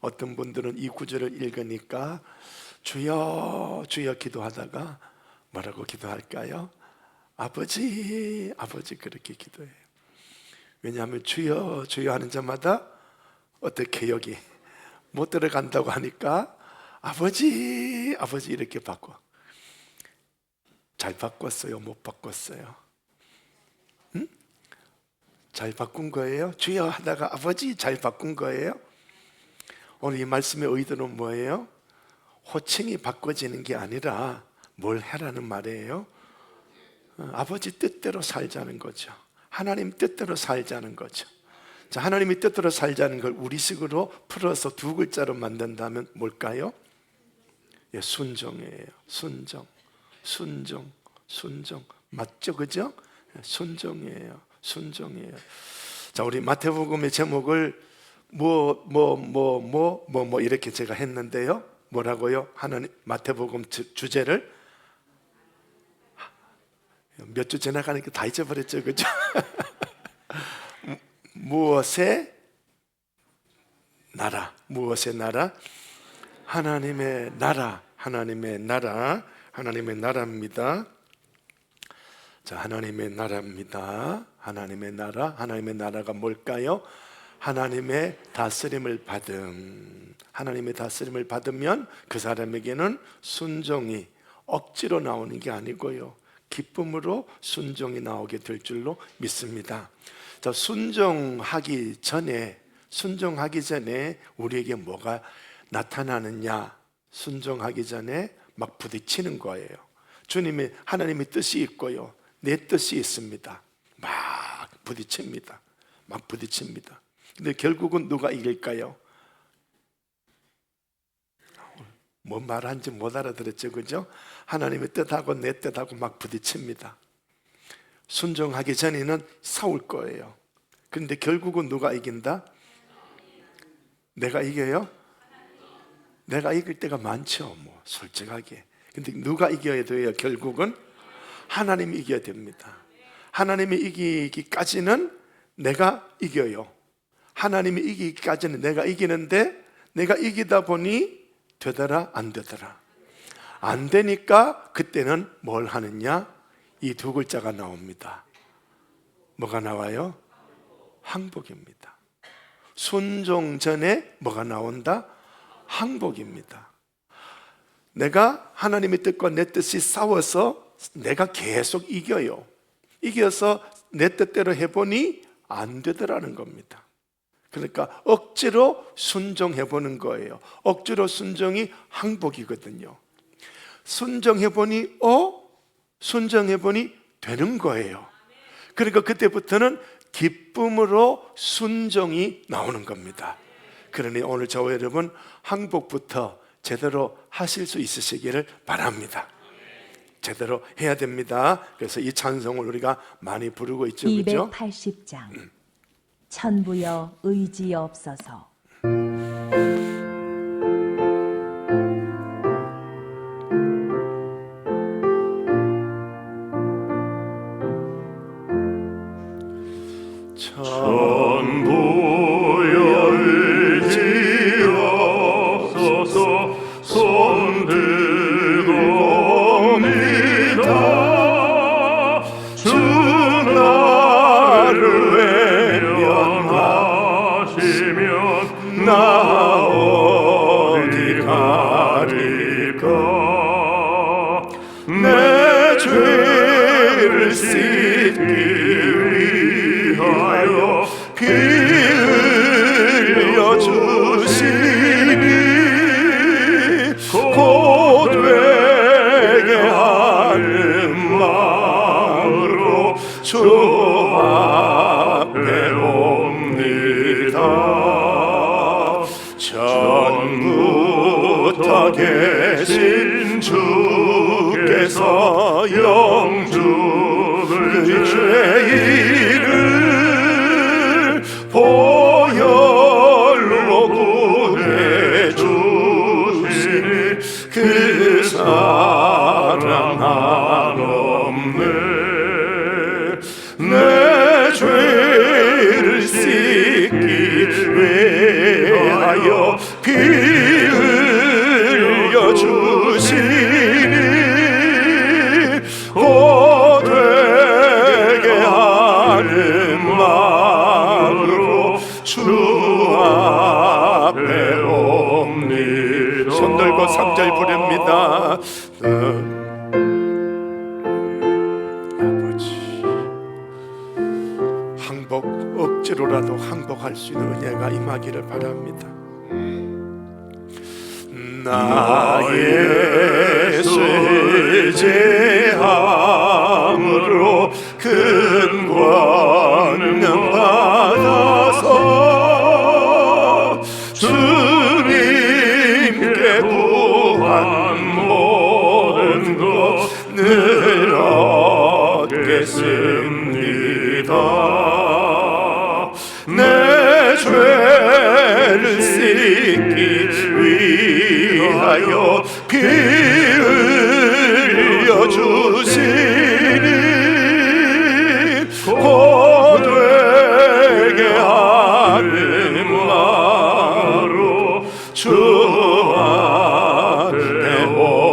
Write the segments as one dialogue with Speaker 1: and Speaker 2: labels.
Speaker 1: 어떤 분들은 이 구절을 읽으니까 주여 주여 기도하다가 뭐라고 기도할까요? 아버지 아버지 그렇게 기도해요. 왜냐하면 주여 주여 하는 자마다 어떻게 여기 못 들어간다고 하니까 아버지 아버지 이렇게 바꿔. 잘 바꿨어요? 못 바꿨어요? 응? 잘 바꾼 거예요? 주여 하다가 아버지 잘 바꾼 거예요? 오늘 이 말씀의 의도는 뭐예요? 호칭이 바꿔지는 게 아니라 뭘 해라는 말이에요? 아버지 뜻대로 살자는 거죠. 하나님 뜻대로 살자는 거죠. 자, 하나님이 뜻대로 살자는 걸 우리식으로 풀어서 두 글자로 만든다면 뭘까요? 예, 순종이에요. 순종, 순종, 순종. 맞죠, 그죠? 순종이에요. 순종이에요. 자, 우리 마태복음의 제목을 이렇게 제가 했는데요. 뭐라고요? 하나님 마태복음 주제를 몇 주 지나가니까 다 잊어버렸죠, 그죠? 무엇의 나라? 무엇의 나라? 하나님의 나라, 하나님의 나라, 하나님의 나라입니다. 자, 하나님의 나라입니다. 하나님의 나라, 하나님의 나라가 뭘까요? 하나님의 다스림을 받음. 하나님의 다스림을 받으면 그 사람에게는 순종이 억지로 나오는 게 아니고요, 기쁨으로 순종이 나오게 될 줄로 믿습니다. 자, 순종하기 전에 우리에게 뭐가 나타나느냐? 순종하기 전에 막 부딪히는 거예요. 주님의 하나님의 뜻이 있고요, 내 뜻이 있습니다. 막 부딪힙니다. 막 부딪힙니다. 근데 결국은 누가 이길까요? 뭔 말하는지 못 알아들었죠, 그죠? 하나님의 뜻하고 내 뜻하고 막 부딪힙니다. 순종하기 전에는 싸울 거예요. 그런데 결국은 누가 이긴다? 내가 이겨요? 내가 이길 때가 많죠, 뭐 솔직하게. 근데 누가 이겨야 돼요? 결국은 하나님이 이겨야 됩니다. 하나님이 이기기까지는 내가 이겨요. 하나님이 이기기까지는 내가 이기는데, 내가 이기다 보니 되더라 안 되더라. 안 되니까 그때는 뭘 하느냐? 이 두 글자가 나옵니다. 뭐가 나와요? 항복입니다. 순종 전에 뭐가 나온다? 항복입니다. 내가 하나님의 뜻과 내 뜻이 싸워서 내가 계속 이겨요. 이겨서 내 뜻대로 해보니 안 되더라는 겁니다. 그러니까 억지로 순종해보는 거예요. 억지로 순종이 항복이거든요. 순종해보니 되는 거예요. 그러니까 그때부터는 기쁨으로 순종이 나오는 겁니다. 그러니 오늘 저와 여러분 항복부터 제대로 하실 수 있으시기를 바랍니다. 제대로 해야 됩니다. 그래서 이 찬송을 우리가 많이 부르고 있죠, 그렇죠?
Speaker 2: 280장 천부여 의지없어서.
Speaker 3: 천부여 의지없어서 손들고 옵니다. 주 나를 외면하시면 나 어디 가리까. 내 죄를 씻기 위하여 피 흘려 주시니 곧 회개하는 마음으로 주 앞에 옵니다. 전부터 계신 주께서 영주의 죄인을 보혈로 구해주시니 그 사랑 한없네. 내 죄를 씻기 위하여 비 흘려 주시니 고되게 하는 마음으로 주 앞에 옵니다.
Speaker 1: 손 들고 3절 부릅니다. 아버지, 항복, 억지로라도 항복할 수 있는 은혜가 임하기를 바랍니다.
Speaker 3: 나의 쇠죄함으로 큰 권능 받아서 주님께 구한 모든 것 늘 얻겠습니다. 내 죄를 씻기 위하여 피 흘려 주시니 고되게 하는 마음으로 주 앞에 옵니다.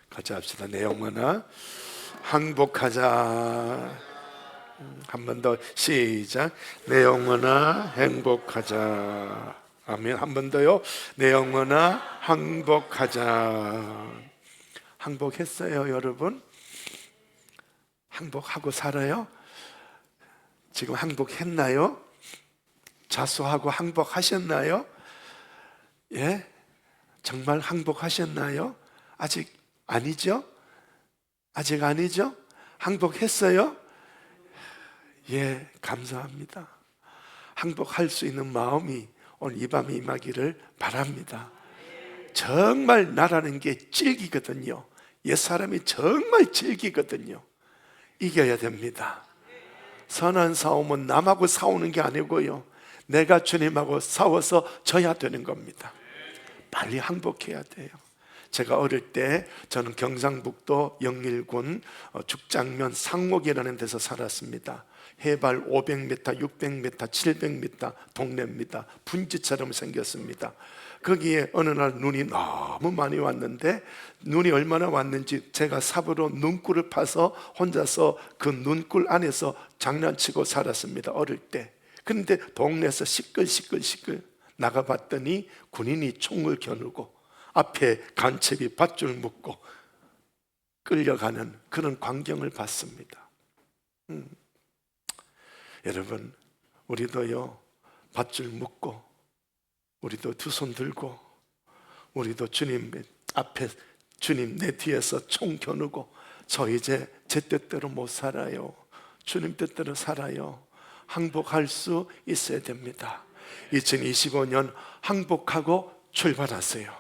Speaker 1: 같이 합시다. 내 영혼아 항복하자. 한 번 더 시작. 내 영혼아 행복하자. 아멘. 한 번 더요. 내 영혼아 항복하자. 항복했어요, 여러분? 항복하고 살아요? 지금 항복했나요? 자수하고 항복하셨나요? 예? 정말 항복하셨나요? 아직 아니죠? 아직 아니죠? 항복했어요? 예, 감사합니다. 항복할 수 있는 마음이 오늘 이 밤에 임하기를 바랍니다. 정말 나라는 게 질기거든요. 옛사람이 정말 질기거든요. 이겨야 됩니다. 선한 싸움은 남하고 싸우는 게 아니고요, 내가 주님하고 싸워서 져야 되는 겁니다. 빨리 항복해야 돼요. 제가 어릴 때 저는 경상북도 영일군 죽장면 상목이라는 데서 살았습니다. 해발 500m, 600m, 700m 동네입니다. 분지처럼 생겼습니다. 거기에 어느 날 눈이 너무 많이 왔는데, 눈이 얼마나 왔는지 제가 삽으로 눈굴을 파서 혼자서 그 눈굴 안에서 장난치고 살았습니다, 어릴 때. 그런데 동네에서 시끌시끌 나가봤더니 군인이 총을 겨누고 앞에 간첩이 밧줄 묶고 끌려가는 그런 광경을 봤습니다. 여러분, 우리도요, 밧줄 묶고 우리도 두 손 들고 우리도 주님 앞에, 주님 내 뒤에서 총 겨누고 저 이제 제 뜻대로 못 살아요, 주님 뜻대로 살아요. 항복할 수 있어야 됩니다. 2025년 항복하고 출발하세요.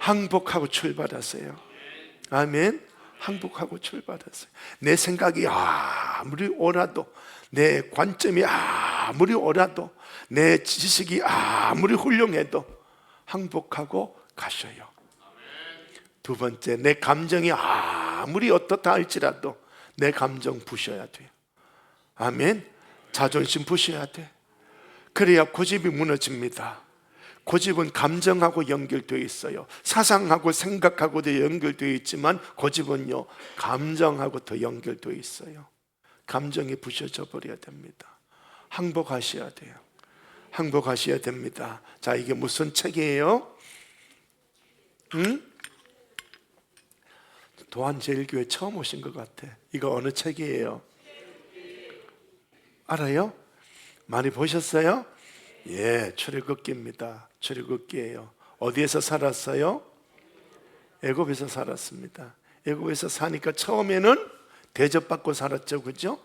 Speaker 1: 항복하고 출발하세요. 아멘. 항복하고 출발하세요. 내 생각이 아무리 옳아도, 내 관점이 아무리 옳아도, 내 지식이 아무리 훌륭해도 항복하고 가셔요. 두 번째, 내 감정이 아무리 어떻다 할지라도 내 감정 부셔야 돼요. 아멘. 자존심 부셔야 돼. 그래야 고집이 무너집니다. 고집은 감정하고 연결되어 있어요. 사상하고 생각하고도 연결되어 있지만 고집은요, 감정하고 더 연결되어 있어요. 감정이 부셔져 버려야 됩니다. 항복하셔야 돼요. 항복하셔야 됩니다. 자, 이게 무슨 책이에요? 도안제일교회 처음 오신 것 같아. 이거 어느 책이에요? 알아요? 많이 보셨어요? 예, 출애굽기입니다. 출애굽기예요. 어디에서 살았어요? 애굽에서 살았습니다. 애굽에서 사니까 처음에는 대접받고 살았죠, 그죠?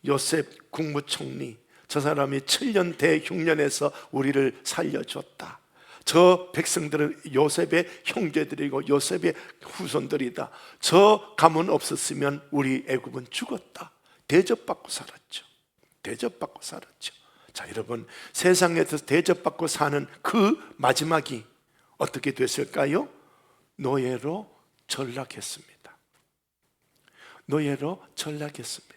Speaker 1: 요셉 국무총리, 저 사람이 7년 대흉년에서 우리를 살려줬다. 저 백성들은 요셉의 형제들이고 요셉의 후손들이다. 저 가문 없었으면 우리 애굽은 죽었다. 대접받고 살았죠. 대접받고 살았죠. 자, 여러분, 세상에서 대접받고 사는 그 마지막이 어떻게 됐을까요? 노예로 전락했습니다. 노예로 전락했습니다.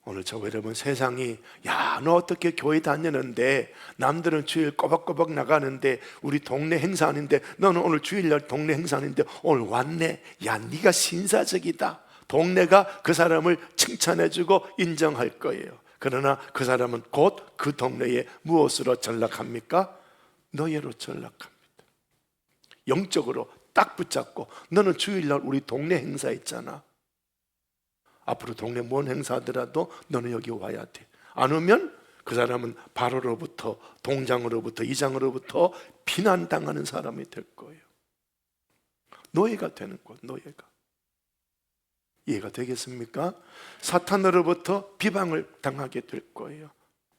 Speaker 1: 오늘 저와 여러분, 세상이 야, 너 어떻게 교회 다니는데, 남들은 주일 꼬박꼬박 나가는데, 우리 동네 행사 아닌데 너는 오늘 주일날 동네 행사 아닌데 오늘 왔네. 야, 네가 신사적이다. 동네가 그 사람을 칭찬해주고 인정할 거예요. 그러나 그 사람은 곧 그 동네에 무엇으로 전락합니까? 노예로 전락합니다. 영적으로 딱 붙잡고, 너는 주일날 우리 동네 행사 있잖아, 앞으로 동네 뭔 행사하더라도 너는 여기 와야 돼. 안 오면 그 사람은 바로로부터, 동장으로부터, 이장으로부터 비난당하는 사람이 될 거예요. 노예가 되는 거예요. 노예가. 이해가 되겠습니까? 사탄으로부터 비방을 당하게 될 거예요.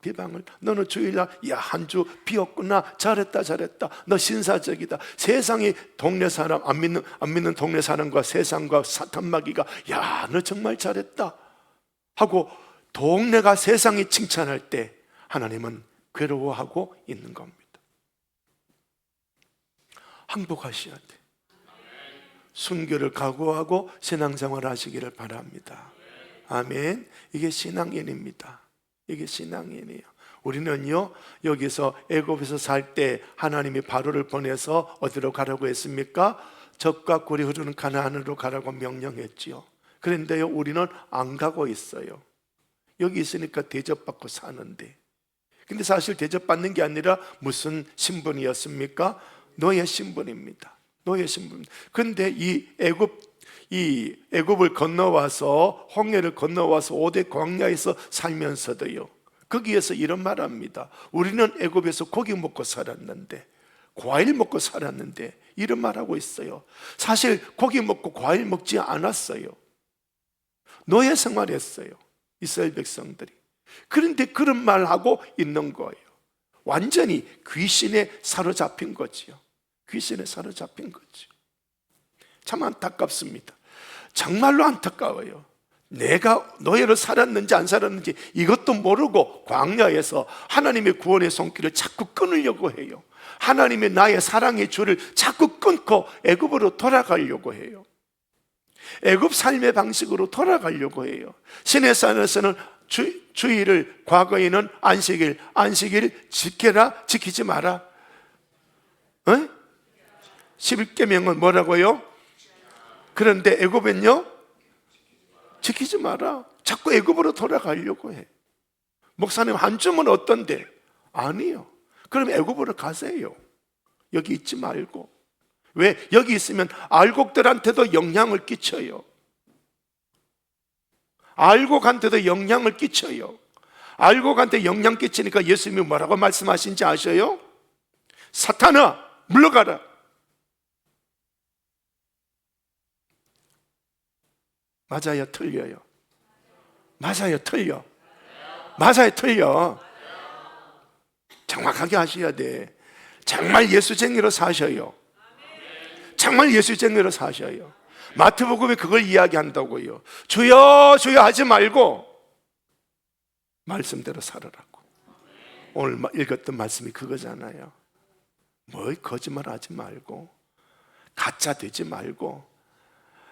Speaker 1: 비방을. 너는 주일날 야, 한 주 비었구나, 잘했다 잘했다, 너 신사적이다. 세상이 동네 사람, 안 믿는 동네 사람과 세상과 사탄마귀가 야, 너 정말 잘했다 하고 동네가, 세상이 칭찬할 때 하나님은 괴로워하고 있는 겁니다. 항복하셔야 돼. 순교를 각오하고 신앙생활 하시기를 바랍니다. 아멘. 이게 신앙인입니다. 이게 신앙인이에요. 우리는요, 여기서 애굽에서 살 때 하나님이 바로를 보내서 어디로 가라고 했습니까? 젖과 꿀이 흐르는 가나안으로 가라고 명령했지요. 그런데요, 우리는 안 가고 있어요. 여기 있으니까 대접받고 사는데. 근데 사실 대접받는 게 아니라 무슨 신분이었습니까? 노예 신분입니다. 노예 신분. 근데 이 애굽을 건너와서, 홍해를 건너와서 5대 광야에서 살면서도요, 거기에서 이런 말 합니다. 우리는 애굽에서 고기 먹고 살았는데, 과일 먹고 살았는데, 이런 말 하고 있어요. 사실 고기 먹고 과일 먹지 않았어요. 노예 생활했어요, 이스라엘 백성들이. 그런데 그런 말 하고 있는 거예요. 완전히 귀신에 사로잡힌 거지요. 귀신에 사로잡힌 거죠. 참 안타깝습니다. 정말로 안타까워요. 내가 노예로 살았는지 안 살았는지 이것도 모르고 광야에서 하나님의 구원의 손길을 자꾸 끊으려고 해요. 하나님의 나의 사랑의 줄을 자꾸 끊고 애굽으로 돌아가려고 해요. 애굽 삶의 방식으로 돌아가려고 해요. 시내산에서는 주일을, 과거에는 안식일 지켜라, 지키지 마라. 11계명은 뭐라고요? 그런데 애굽은요, 지키지 마라. 자꾸 애굽으로 돌아가려고 해. 목사님, 한 줌은 어떤데? 아니요. 그럼 애굽으로 가세요. 여기 있지 말고. 왜? 여기 있으면 알곡들한테도 영향을 끼쳐요. 알곡한테도 영향을 끼쳐요. 알곡한테 영향 끼치니까 예수님이 뭐라고 말씀하신지 아셔요? 사탄아, 물러가라. 맞아요, 틀려요? 맞아요, 틀려? 맞아요, 틀려? 정확하게 하셔야 돼. 정말 예수쟁이로 사셔요. 정말 예수쟁이로 사셔요. 마태복음에 그걸 이야기한다고요. 주여 주여 하지 말고 말씀대로 살아라고. 오늘 읽었던 말씀이 그거잖아요. 뭐 거짓말 하지 말고, 가짜 되지 말고,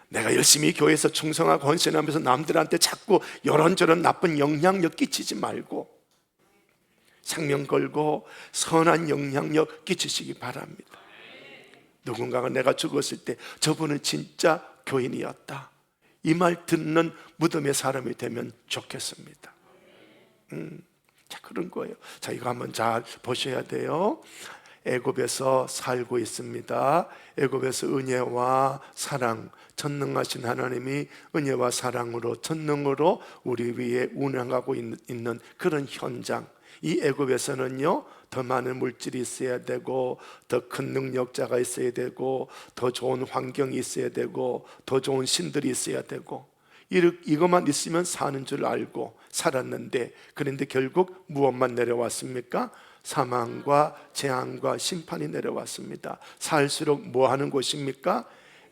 Speaker 1: 내가 열심히 교회에서 충성하고 헌신하면서 남들한테 자꾸 이런저런 나쁜 영향력 끼치지 말고 생명 걸고 선한 영향력 끼치시기 바랍니다. 누군가가 내가 죽었을 때 저분은 진짜 교인이었다, 이 말 듣는 무덤의 사람이 되면 좋겠습니다. 자, 그런 거예요. 자, 이거 한번 잘 보셔야 돼요. 애굽에서 살고 있습니다. 애굽에서 은혜와 사랑, 전능하신 하나님이 은혜와 사랑으로, 전능으로 우리 위에 운행하고 있는 그런 현장. 이 애굽에서는요, 더 많은 물질이 있어야 되고, 더 큰 능력자가 있어야 되고, 더 좋은 환경이 있어야 되고, 더 좋은 신들이 있어야 되고, 이것만 있으면 사는 줄 알고 살았는데, 그런데 결국 무엇만 내려왔습니까? 사망과 재앙과 심판이 내려왔습니다. 살수록 뭐 하는 곳입니까?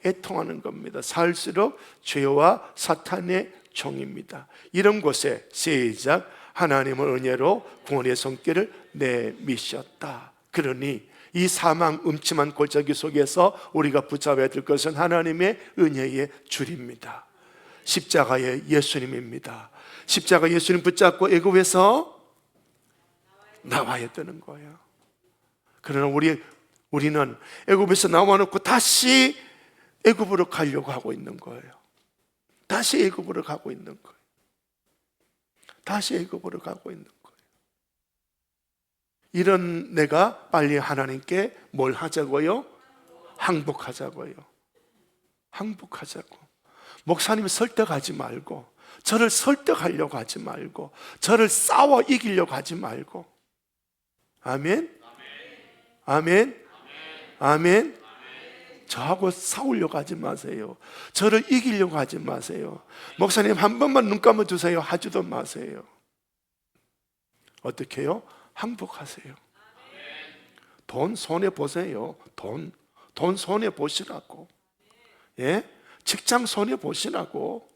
Speaker 1: 애통하는 겁니다. 살수록 죄와 사탄의 종입니다. 이런 곳에 시작, 하나님의 은혜로 구원의 손길을 내미셨다. 그러니 이 사망 음침한 골짜기 속에서 우리가 붙잡아야 될 것은 하나님의 은혜의 줄입니다. 십자가의 예수님입니다. 십자가 예수님 붙잡고 애굽에서 나와야 되는 거예요. 그러나 우리는 애굽에서 나와놓고 다시 애굽으로 가려고 하고 있는 거예요. 다시 애굽으로 가고 있는 거예요. 다시 애굽으로 가고 있는 거예요. 이런 내가 빨리 하나님께 뭘 하자고요? 항복하자고요. 항복하자고. 목사님 설득하지 말고, 저를 설득하려고 하지 말고, 저를 싸워 이기려고 하지 말고. 아멘? 아멘? 아멘? 저하고 싸우려고 하지 마세요. 저를 이기려고 하지 마세요. 목사님 한 번만 눈 감아주세요 하지도 마세요. 어떻게 해요? 항복하세요. 돈 손해보세요. 돈 손해보시라고. 예? 직장 손해보시라고.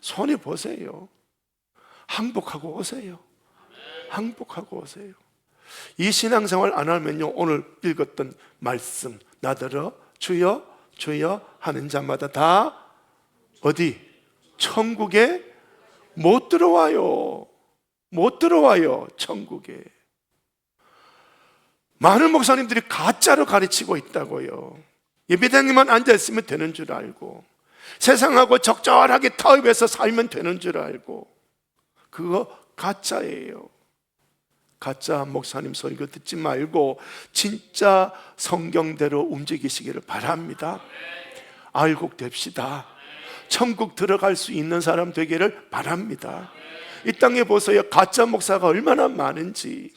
Speaker 1: 손해보세요. 항복하고 오세요. 항복하고 오세요. 이 신앙생활 안 하면요, 오늘 읽었던 말씀 나더러 주여 주여 하는 자마다 다 어디? 천국에 못 들어와요. 못 들어와요. 천국에. 많은 목사님들이 가짜로 가르치고 있다고요. 예배당에만 앉아있으면 되는 줄 알고, 세상하고 적절하게 타협해서 살면 되는 줄 알고, 그거 가짜예요. 가짜 목사님 설교 듣지 말고 진짜 성경대로 움직이시기를 바랍니다. 알곡 됩시다. 천국 들어갈 수 있는 사람 되기를 바랍니다. 이 땅에 보세요. 가짜 목사가 얼마나 많은지,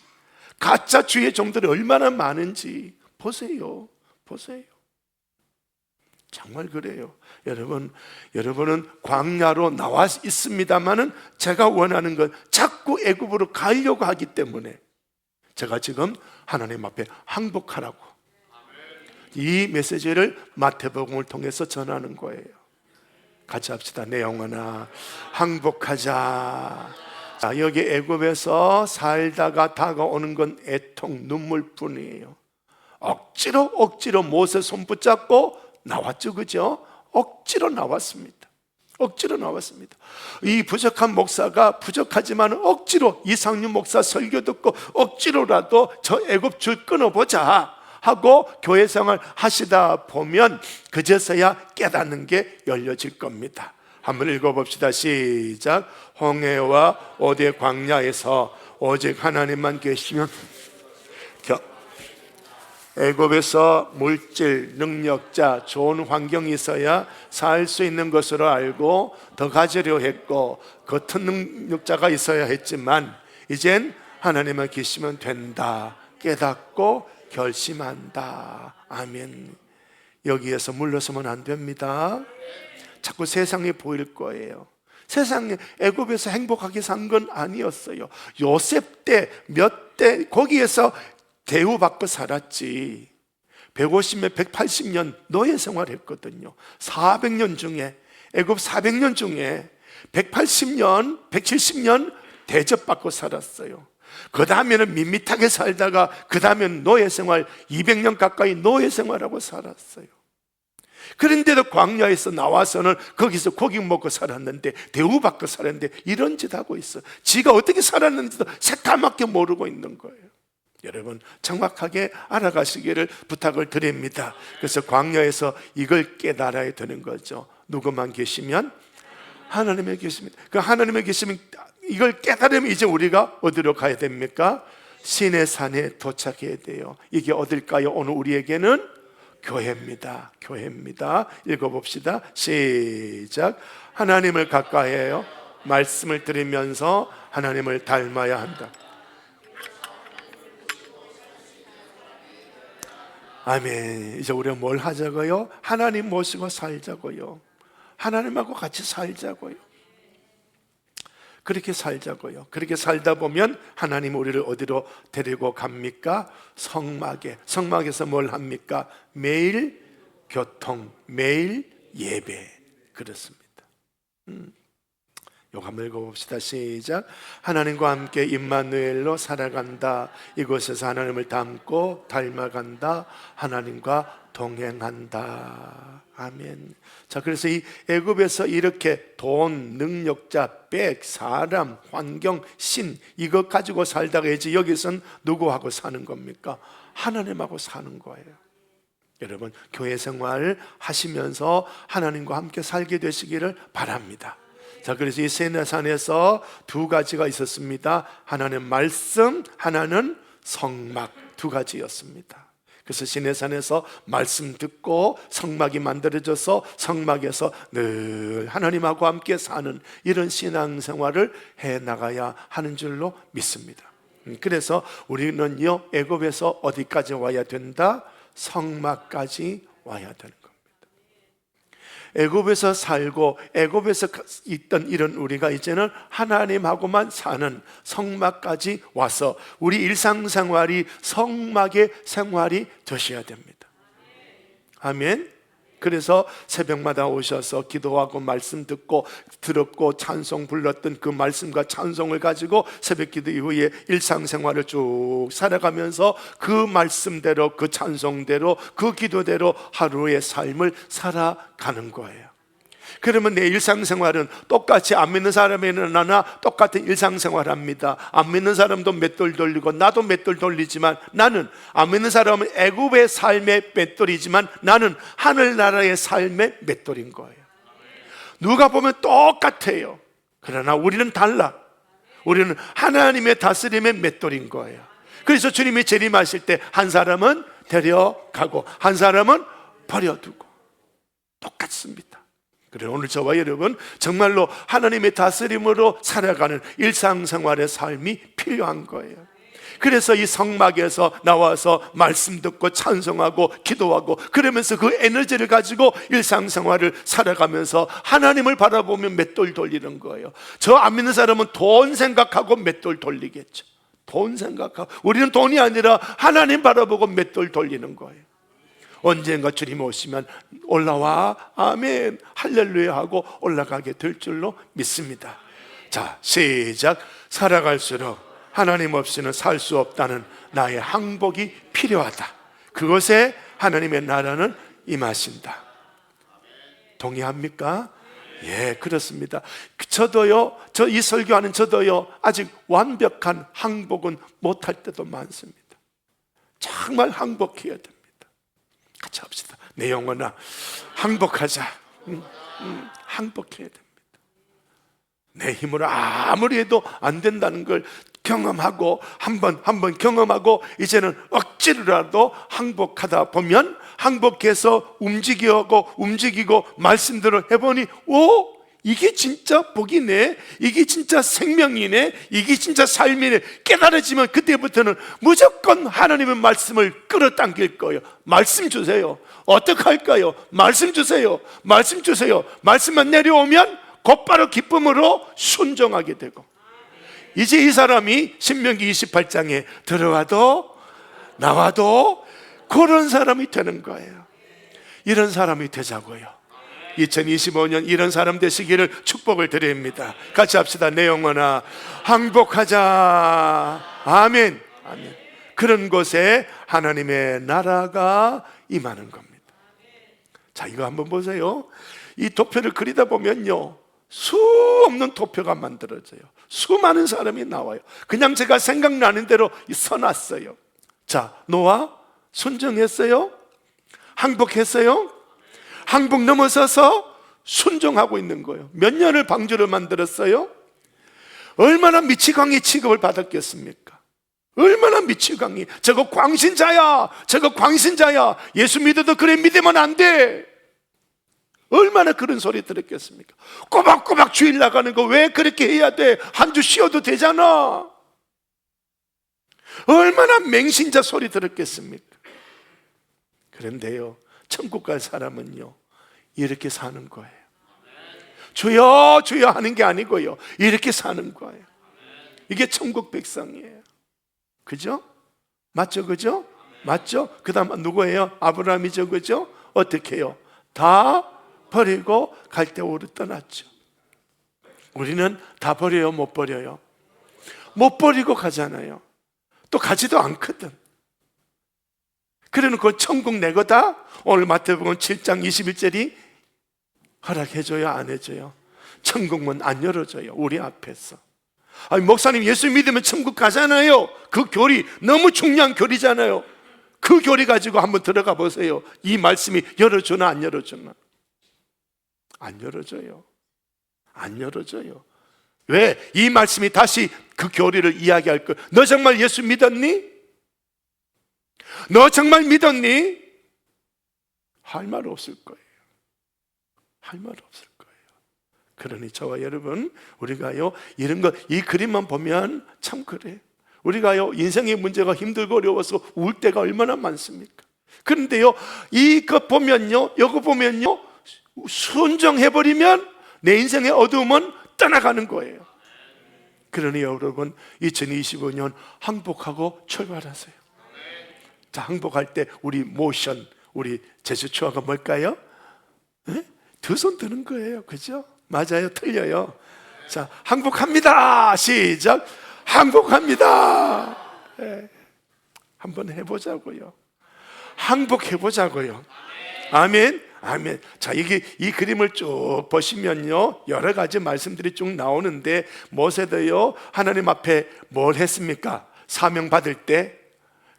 Speaker 1: 가짜 주의 종들이 얼마나 많은지 보세요. 보세요. 정말 그래요. 여러분은 광야로 나와 있습니다만은 제가 원하는 건 자꾸 애굽으로 가려고 하기 때문에 제가 지금 하나님 앞에 항복하라고 이 메시지를 마태복음을 통해서 전하는 거예요. 같이 합시다. 내 영혼아 항복하자. 자, 여기 애굽에서 살다가 다가오는 건 애통, 눈물뿐이에요. 억지로 모세 손 붙잡고 나왔죠, 그죠? 억지로 나왔습니다. 억지로 나왔습니다. 이 부족한 목사가 부족하지만 억지로 이상윤 목사 설교 듣고 억지로라도 저 애굽 줄 끊어보자 하고 교회 생활 하시다 보면 그제서야 깨닫는 게 열려질 겁니다. 한번 읽어봅시다. 시작. 홍해와 오대 광야에서 오직 하나님만 계시면 애굽에서 물질, 능력자, 좋은 환경이 있어야 살 수 있는 것으로 알고 더 가지려 했고 겉은 능력자가 있어야 했지만 이젠 하나님만 계시면 된다 깨닫고 결심한다. 아멘. 여기에서 물러서면 안 됩니다. 자꾸 세상에 보일 거예요. 세상에 애굽에서 행복하게 산 건 아니었어요. 요셉 때 몇 때 거기에서 대우받고 살았지. 150년, 180년 노예 생활했거든요. 400년 중에, 애굽 400년 중에 180년, 170년 대접받고 살았어요. 그 다음에는 밋밋하게 살다가 그 다음에는 노예 생활 200년 가까이 노예 생활하고 살았어요. 그런데도 광야에서 나와서는 거기서 고기 먹고 살았는데 대우받고 살았는데 이런 짓 하고 있어. 지가 어떻게 살았는지도 새까맣게 모르고 있는 거예요. 여러분 정확하게 알아가시기를 부탁을 드립니다. 그래서 광야에서 이걸 깨달아야 되는 거죠. 누구만 계시면 하나님이 계십니다. 그 하나님이 계시면 이걸 깨달으면 이제 우리가 어디로 가야 됩니까? 시내 산에 도착해야 돼요. 이게 어딜까요? 오늘 우리에게는 교회입니다. 교회입니다. 읽어봅시다. 시작. 하나님을 가까이 해요. 말씀을 들으면서 하나님을 닮아야 한다. 아멘. 이제 우리가 뭘 하자고요? 하나님 모시고 살자고요. 하나님하고 같이 살자고요. 그렇게 살자고요. 그렇게 살다 보면 하나님 우리를 어디로 데리고 갑니까? 성막에. 성막에서 뭘 합니까? 매일 교통, 매일 예배. 그렇습니다. 이거 한번 읽어봅시다. 시작. 하나님과 함께 임마누엘로 살아간다. 이곳에서 하나님을 닮고 닮아간다. 하나님과 동행한다. 아멘. 자, 그래서 이 애굽에서 이렇게 돈, 능력자, 백, 사람, 환경, 신 이것 가지고 살다가 이제 여기선 누구하고 사는 겁니까? 하나님하고 사는 거예요. 여러분, 교회 생활 하시면서 하나님과 함께 살게 되시기를 바랍니다. 자, 그래서 이 시내산에서 두 가지가 있었습니다. 하나는 말씀, 하나는 성막, 두 가지였습니다. 그래서 시내산에서 말씀 듣고 성막이 만들어져서 성막에서 늘 하나님하고 함께 사는 이런 신앙생활을 해나가야 하는 줄로 믿습니다. 그래서 우리는요, 애굽에서 어디까지 와야 된다? 성막까지 와야 되는 겁니다. 애굽에서 살고 애굽에서 있던 이런 우리가 이제는 하나님하고만 사는 성막까지 와서 우리 일상생활이 성막의 생활이 되셔야 됩니다. 아멘. 그래서 새벽마다 오셔서 기도하고 말씀 듣고 들었고 찬송 불렀던 그 말씀과 찬송을 가지고 새벽 기도 이후에 일상생활을 쭉 살아가면서 그 말씀대로 그 찬송대로 그 기도대로 하루의 삶을 살아가는 거예요. 그러면 내 일상생활은 똑같이 안 믿는 사람에는 나나 똑같은 일상생활을 합니다. 안 믿는 사람도 맷돌 돌리고 나도 맷돌 돌리지만 나는 안 믿는 사람은 애굽의 삶의 맷돌이지만 나는 하늘나라의 삶의 맷돌인 거예요. 누가 보면 똑같아요. 그러나 우리는 달라. 우리는 하나님의 다스림의 맷돌인 거예요. 그래서 주님이 재림하실 때 한 사람은 데려가고 한 사람은 버려두고 똑같습니다. 그래서 오늘 저와 여러분 정말로 하나님의 다스림으로 살아가는 일상생활의 삶이 필요한 거예요. 그래서 이 성막에서 나와서 말씀 듣고 찬송하고 기도하고 그러면서 그 에너지를 가지고 일상생활을 살아가면서 하나님을 바라보며 맷돌 돌리는 거예요. 저 안 믿는 사람은 돈 생각하고 맷돌 돌리겠죠. 돈 생각하고, 우리는 돈이 아니라 하나님 바라보고 맷돌 돌리는 거예요. 언젠가 주님 오시면 올라와 아멘 할렐루야 하고 올라가게 될 줄로 믿습니다. 자, 시작. 살아갈수록 하나님 없이는 살 수 없다는 나의 항복이 필요하다. 그것에 하나님의 나라는 임하신다. 동의합니까? 예, 그렇습니다. 저도요, 이 설교하는 저도요 아직 완벽한 항복은 못할 때도 많습니다. 정말 항복해야 됩니다. 같이 합시다. 내 영혼아 항복하자. 항복해야 됩니다. 내 힘으로 아무리 해도 안 된다는 걸 경험하고 한번 경험하고 이제는 억지로라도 항복하다 보면 항복해서 움직이고 말씀대로 해보니 오, 이게 진짜 복이네, 이게 진짜 생명이네, 이게 진짜 삶이네 깨달아지면 그때부터는 무조건 하나님의 말씀을 끌어당길 거예요. 말씀 주세요. 어떻게 할까요? 말씀 주세요. 말씀 주세요. 말씀만 내려오면 곧바로 기쁨으로 순종하게 되고, 이제 이 사람이 신명기 28장에 들어와도 나와도 그런 사람이 되는 거예요. 이런 사람이 되자고요. 2025년 이런 사람 되시기를 축복을 드립니다. 같이 합시다. 내 영혼아 항복하자. 아멘. 아멘. 그런 곳에 하나님의 나라가 임하는 겁니다. 자, 이거 한번 보세요. 이 도표를 그리다 보면요 수 없는 도표가 만들어져요. 수많은 사람이 나와요. 그냥 제가 생각나는 대로 써놨어요. 자, 노아 순종했어요? 항복했어요? 항복 넘어서서 순종하고 있는 거예요. 몇 년을 방주를 만들었어요? 얼마나 미치광이 취급을 받았겠습니까? 얼마나 미치광이, 저거 광신자야, 저거 광신자야, 예수 믿어도 그래 믿으면 안 돼. 얼마나 그런 소리 들었겠습니까? 꼬박꼬박 주일 나가는 거 왜 그렇게 해야 돼? 한 주 쉬어도 되잖아. 얼마나 맹신자 소리 들었겠습니까? 그런데요, 천국 갈 사람은요 이렇게 사는 거예요. 주여 주여 하는 게 아니고요 이렇게 사는 거예요. 이게 천국 백성이에요. 그죠? 맞죠? 그죠? 맞죠? 그 다음 누구예요? 아브라함이죠. 그죠? 어떻게 해요? 다 버리고 갈대오로 떠났죠. 우리는 다 버려요, 못 버려요? 못 버리고 가잖아요. 또 가지도 않거든. 그래놓고 천국 내 거다? 오늘 마태복음 7장 21절이 허락해줘요, 안 해줘요? 천국 문 안 열어줘요, 우리 앞에서. 아니, 목사님 예수 믿으면 천국 가잖아요. 그 교리 너무 중요한 교리잖아요. 그 교리 가지고 한번 들어가 보세요. 이 말씀이 열어주나 안 열어주나? 안 열어줘요. 안 열어줘요. 왜? 이 말씀이 다시 그 교리를 이야기할 거예요. 너 정말 예수 믿었니? 너 정말 믿었니? 할 말 없을 거예요. 할 말 없을 거예요. 그러니 저와 여러분, 우리가요 이런 거, 이 그림만 보면 참 그래. 우리가요 인생의 문제가 힘들고 어려워서 울 때가 얼마나 많습니까? 그런데요 이거 보면요, 이거 보면요, 순종해버리면 내 인생의 어두움은 떠나가는 거예요. 그러니 여러분 2025년 항복하고 출발하세요. 자, 항복할 때 우리 모션, 우리 제스처가 뭘까요? 두 손 드는 거예요. 그죠? 맞아요? 틀려요? 자, 항복합니다. 시작. 항복합니다. 네. 한번 해보자고요. 항복해보자고요. 아멘. 아멘. 자, 이 그림을 쭉 보시면요, 여러 가지 말씀들이 쭉 나오는데, 모세도요 하나님 앞에 뭘 했습니까? 사명 받을 때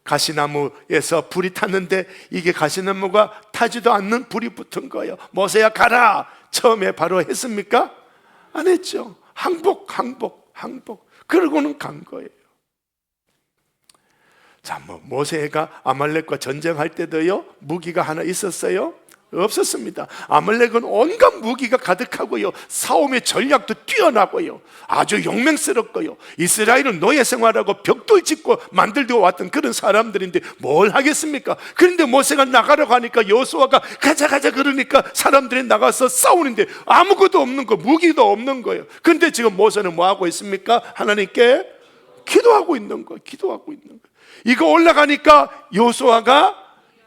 Speaker 1: 가시나무에서 불이 탔는데 이게 가시나무가 타지도 않는 불이 붙은 거예요. 모세야 가라. 처음에 바로 했습니까? 안 했죠. 항복. 그러고는 간 거예요. 자, 모세가 아말렉과 전쟁할 때도요 무기가 하나 있었어요? 없었습니다. 아말렉은 온갖 무기가 가득하고요, 싸움의 전략도 뛰어나고요, 아주 용맹스럽고요, 이스라엘은 노예 생활하고 벽돌 짓고 만들고 왔던 그런 사람들인데 뭘 하겠습니까? 그런데 모세가 나가라고 하니까 여호수아가 가자 그러니까 사람들이 나가서 싸우는데 아무것도 없는 거, 무기도 없는 거예요. 그런데 지금 모세는 뭐 하고 있습니까? 하나님께 기도하고 있는 거예요. 이거 올라가니까 여호수아가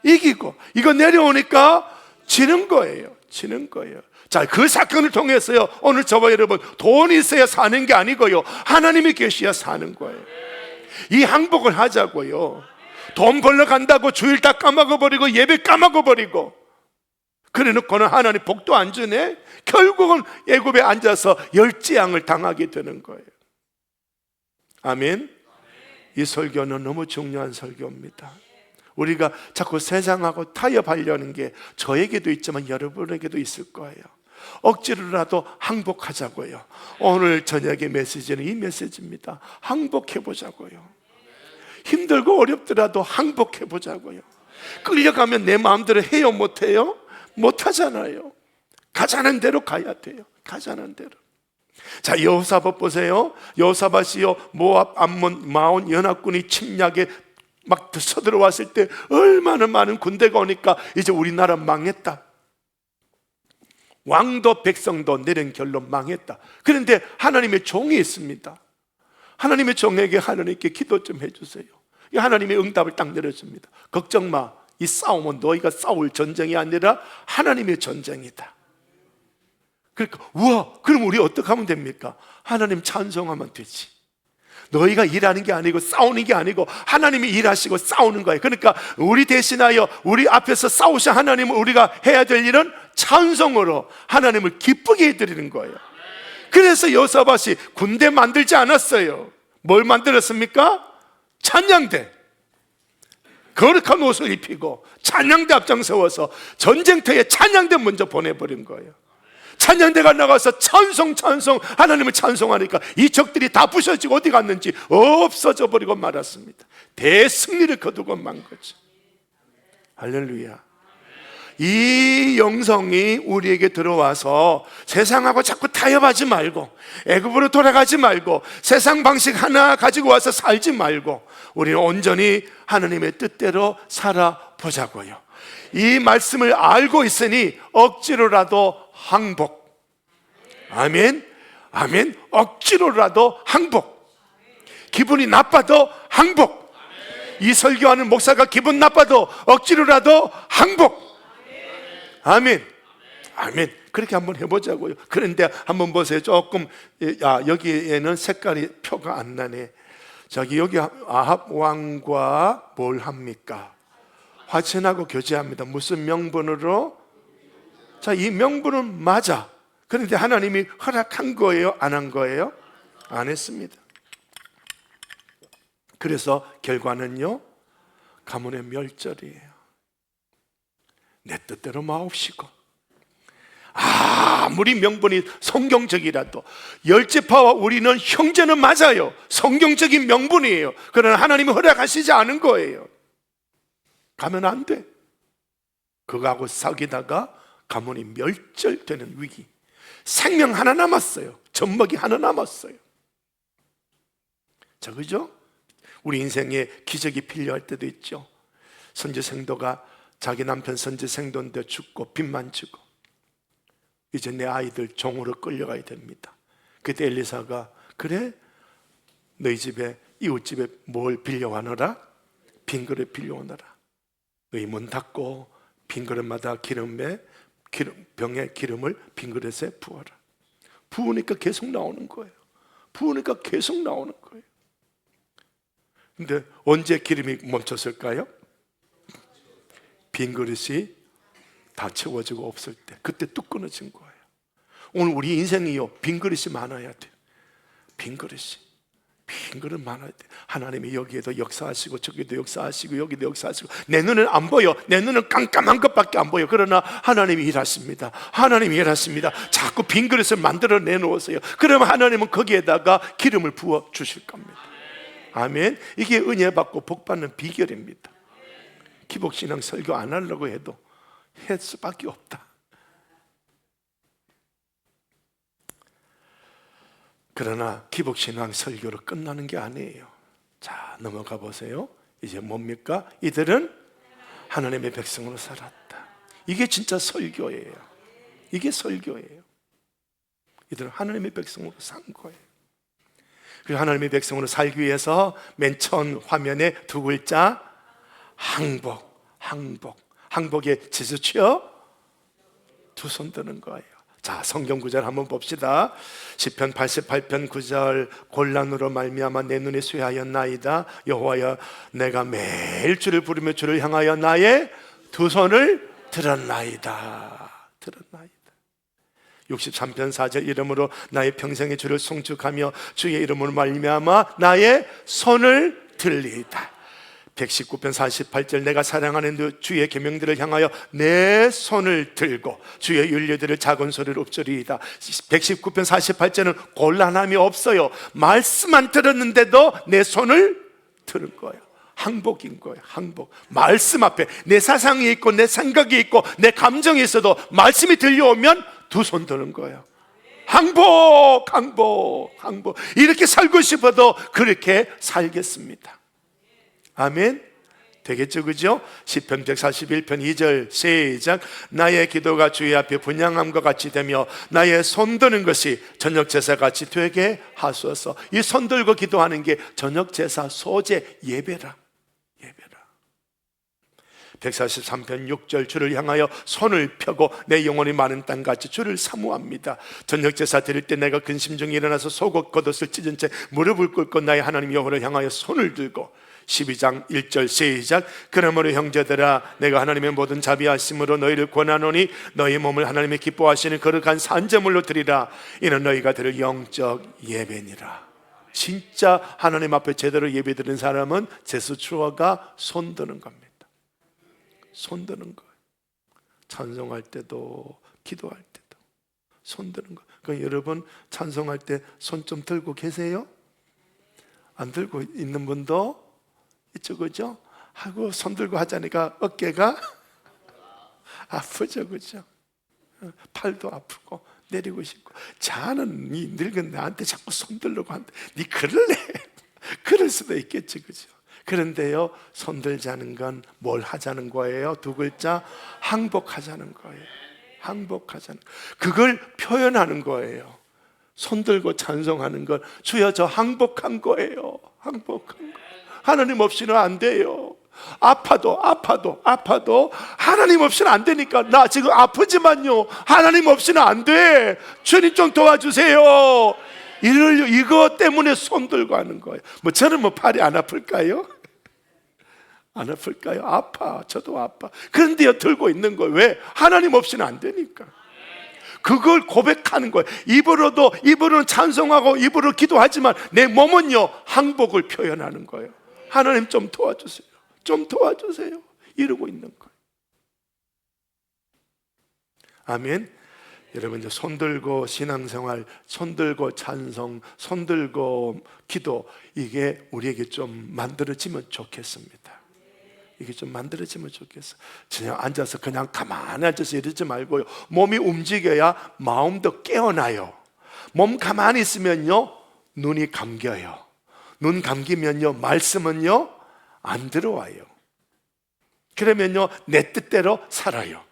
Speaker 1: 이기고, 이거 내려오니까 지는 거예요. 자, 그 사건을 통해서요 오늘 저와 여러분, 돈이 있어야 사는 게 아니고요, 하나님이 계셔야 사는 거예요. 이 항복을 하자고요. 돈 벌러 간다고 주일 다 까먹어버리고 예배 까먹어버리고 그래놓고는 하나님 복도 안 주네. 결국은 애굽에 앉아서 열재앙을 당하게 되는 거예요. 아멘. 이 설교는 너무 중요한 설교입니다. 우리가 자꾸 세상하고 타협하려는 게 저에게도 있지만 여러분에게도 있을 거예요. 억지로라도 항복하자고요. 오늘 저녁의 메시지는 이 메시지입니다. 항복해보자고요. 힘들고 어렵더라도 항복해보자고요. 끌려가면 내 마음대로 해요, 못해요? 못하잖아요. 가자는 대로 가야 돼요. 가자는 대로. 자, 여호사밧 보세요. 여호사밧이요 모압, 암몬, 마온 연합군이 침략에 막 서들어왔을 때 얼마나 많은 군대가 오니까 이제 우리나라 망했다, 왕도 백성도 내린 결론 망했다. 그런데 하나님의 종이 있습니다. 하나님의 종에게 하나님께 기도 좀 해주세요. 하나님의 응답을 딱 내려줍니다. 걱정 마, 이 싸움은 너희가 싸울 전쟁이 아니라 하나님의 전쟁이다. 그러니까 우와, 그럼 우리 어떻게 하면 됩니까? 하나님 찬송하면 되지. 너희가 일하는 게 아니고 싸우는 게 아니고 하나님이 일하시고 싸우는 거예요. 그러니까 우리 대신하여 우리 앞에서 싸우신 하나님은 우리가 해야 될 일은 찬송으로 하나님을 기쁘게 해드리는 거예요. 그래서 여호사밧이 군대 만들지 않았어요. 뭘 만들었습니까? 찬양대. 거룩한 옷을 입히고 찬양대 앞장서서 전쟁터에 찬양대 먼저 보내버린 거예요. 찬양대가 나가서 찬송 하나님을 찬송하니까 이 적들이 다 부셔지고 어디 갔는지 없어져 버리고 말았습니다. 대승리를 거두고 만 거죠. 할렐루야. 이 영성이 우리에게 들어와서 세상하고 자꾸 타협하지 말고 애굽으로 돌아가지 말고 세상 방식 하나 가지고 와서 살지 말고 우리는 온전히 하나님의 뜻대로 살아보자고요. 이 말씀을 알고 있으니 억지로라도 항복. 아멘. 아멘. 억지로라도 항복. 기분이 나빠도 항복. 이 설교하는 목사가 기분 나빠도 억지로라도 항복. 아멘. 아멘. 그렇게 한번 해보자고요. 그런데 한번 보세요. 조금 여기에는 색깔이 표가 안 나네. 저기 여기 아합 왕과 뭘 합니까? 화친하고 교제합니다. 무슨 명분으로? 자, 이 명분은 맞아. 그런데 하나님이 허락한 거예요? 안 한 거예요? 안 했습니다. 그래서 결과는요, 가문의 멸절이에요. 내 뜻대로 마옵시고, 아무리 명분이 성경적이라도, 열째파와 우리는 형제는 맞아요. 성경적인 명분이에요. 그러나 하나님이 허락하시지 않은 거예요. 가면 안 돼. 그거하고 사귀다가 가문이 멸절되는 위기. 생명 하나 남았어요. 젖먹이 하나 남았어요. 자, 그죠? 우리 인생에 기적이 필요할 때도 있죠. 선지생도가 자기 남편 선지생도인데 죽고 빚만 지고 이제 내 아이들 종으로 끌려가야 됩니다. 그때 엘리사가, 그래? 너희 집에, 이웃집에 뭘 빌려와너라? 빈그릇 빌려오너라. 너희 문 닫고 빈그릇마다 병에 기름을 빈그릇에 부어라. 부으니까 계속 나오는 거예요. 부으니까 계속 나오는 거예요. 근데 언제 기름이 멈췄을까요? 빈그릇이 다 채워지고 없을 때, 그때 뚝 끊어진 거예요. 오늘 우리 인생이요, 빈그릇이 많아야 돼요. 빈그릇 많아야 돼요. 하나님이 여기에도 역사하시고 저기도 역사하시고 여기도 역사하시고, 내 눈은 안 보여. 내 눈은 깜깜한 것밖에 안 보여. 그러나 하나님이 일하십니다. 하나님이 일하십니다. 자꾸 빈그릇을 만들어 내놓으세요. 그러면 하나님은 거기에다가 기름을 부어 주실 겁니다. 아멘. 이게 은혜 받고 복 받는 비결입니다. 기복신앙 설교 안 하려고 해도 할 수밖에 없다. 그러나 기복신앙 설교로 끝나는 게 아니에요. 자, 넘어가 보세요. 이제 뭡니까? 이들은 하나님의 백성으로 살았다. 이게 진짜 설교예요. 이게 설교예요. 이들은 하나님의 백성으로 산 거예요. 그리고 하나님의 백성으로 살기 위해서 맨 처음 화면에 두 글자, 항복의 지수치어 두 손 드는 거예요. 자, 성경 구절 한번 봅시다. 시편 88편 9절, 곤란으로 말미암아 내 눈이 쇠하였나이다. 여호와여, 내가 매일 주를 부르며 주를 향하여 나의 두 손을 들었나이다. 63편 4절, 이름으로 나의 평생의 주를 송축하며 주의 이름으로 말미암아 나의 손을 들리이다. 119편 48절, 내가 사랑하는 주의 계명들을 향하여 내 손을 들고 주의 윤례들을 작은 소리로 읊조리이다. 119편 48절은 곤란함이 없어요. 말씀만 들었는데도 내 손을 들은 거예요. 항복인 거예요. 항복. 말씀 앞에 내 사상이 있고 내 생각이 있고 내 감정이 있어도 말씀이 들려오면 두 손 드는 거예요. 항복. 이렇게 살고 싶어도 그렇게 살겠습니다. 아멘. 되겠죠, 그죠? 시편 141편 2절 시작. 나의 기도가 주의 앞에 분향함과 같이 되며 나의 손 드는 것이 저녁 제사 같이 되게 하소서. 이 손 들고 기도하는 게 저녁 제사 소제 예배라. 143편 6절, 주를 향하여 손을 펴고 내 영혼이 많은 땅같이 주를 사모합니다. 저녁 제사 드릴 때 내가 근심 중에 일어나서 속옷 겉옷을 찢은 채 무릎을 꿇고 나의 하나님 여호와를 향하여 손을 들고 12장 1절 시작. 그러므로 형제들아, 내가 하나님의 모든 자비하심으로 너희를 권하노니 너희 몸을 하나님의 기뻐하시는 거룩한 산제물로 드리라. 이는 너희가 드릴 영적 예배니라. 진짜 하나님 앞에 제대로 예배드리는 사람은 제수추어가 손드는 겁니다. 손드는 거예요. 찬송할 때도 기도할 때도 손드는 거예요. 그러니까 여러분 찬송할 때 손 좀 들고 계세요? 안 들고 있는 분도 있죠, 그죠? 하고 손 들고 하자니까 어깨가 아프죠, 그죠? 팔도 아프고 내리고 싶고. 자는 이 늙은 나한테 자꾸 손 들려고 한다. 니 그럴래? 그럴 수도 있겠지, 그죠? 그런데요, 손 들자는 건 뭘 하자는 거예요? 두 글자, 항복하자는 거예요. 항복하자는 거. 그걸 표현하는 거예요. 손 들고 찬송하는 건 주여 저 항복한 거예요. 항복한 거. 하나님 없이는 안 돼요. 아파도 하나님 없이는 안 되니까, 나 지금 아프지만요, 하나님 없이는 안 돼, 주님 좀 도와주세요, 이거 때문에 손 들고 하는 거예요. 뭐 저는 뭐 팔이 안 아플까요? 안 아플까요? 아파, 저도 아파. 그런데요 들고 있는 거예요. 왜? 하나님 없이는 안 되니까. 그걸 고백하는 거예요. 입으로는 찬송하고 입으로 기도하지만 내 몸은요 항복을 표현하는 거예요. 하나님 좀 도와주세요, 좀 도와주세요, 이러고 있는 거예요. 아멘. 여러분, 이제 손 들고 신앙생활, 손 들고 찬송, 손 들고 기도, 이게 우리에게 좀 만들어지면 좋겠습니다. 이게 좀 만들어지면 좋겠어. 그냥 앉아서 그냥 가만히 앉아서 이러지 말고요, 몸이 움직여야 마음도 깨어나요. 몸 가만히 있으면요 눈이 감겨요. 눈 감기면요 말씀은요 안 들어와요. 그러면요 내 뜻대로 살아요.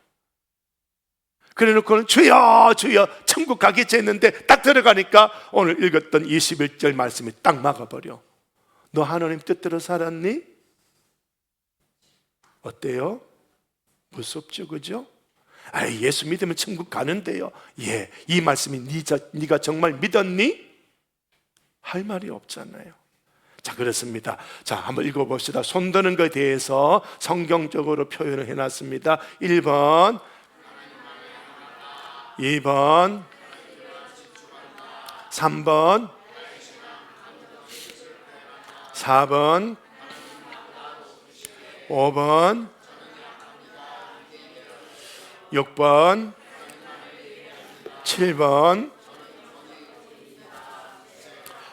Speaker 1: 그래놓고는 주여 주여 천국 가겠지 했는데 딱 들어가니까 오늘 읽었던 21절 말씀이 딱 막아버려. 너 하나님 뜻대로 살았니? 어때요? 무섭죠, 그죠? 예수 믿으면 천국 가는데요. 예, 이 말씀이 네가 정말 믿었니? 할 말이 없잖아요. 자, 그렇습니다. 자, 한번 읽어봅시다. 손 드는 것에 대해서 성경적으로 표현을 해놨습니다. 1번, 2번, 3번, 4번, 5번, 6번, 7번,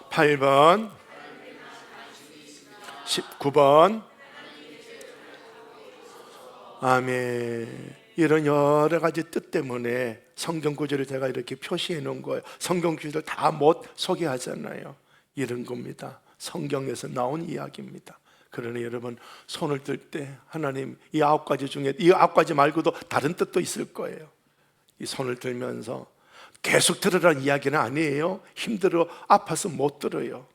Speaker 1: 8번, 19번. 아멘. 이런 여러 가지 뜻 때문에 성경 구절을 제가 이렇게 표시해 놓은 거예요. 성경 구절을 다 못 소개하잖아요. 이런 겁니다. 성경에서 나온 이야기입니다. 그러니 여러분, 손을 들 때 하나님 이 9가지 중에 이 9가지 말고도 다른 뜻도 있을 거예요. 이 손을 들면서 계속 들으라는 이야기는 아니에요. 힘들어 아파서 못 들어요.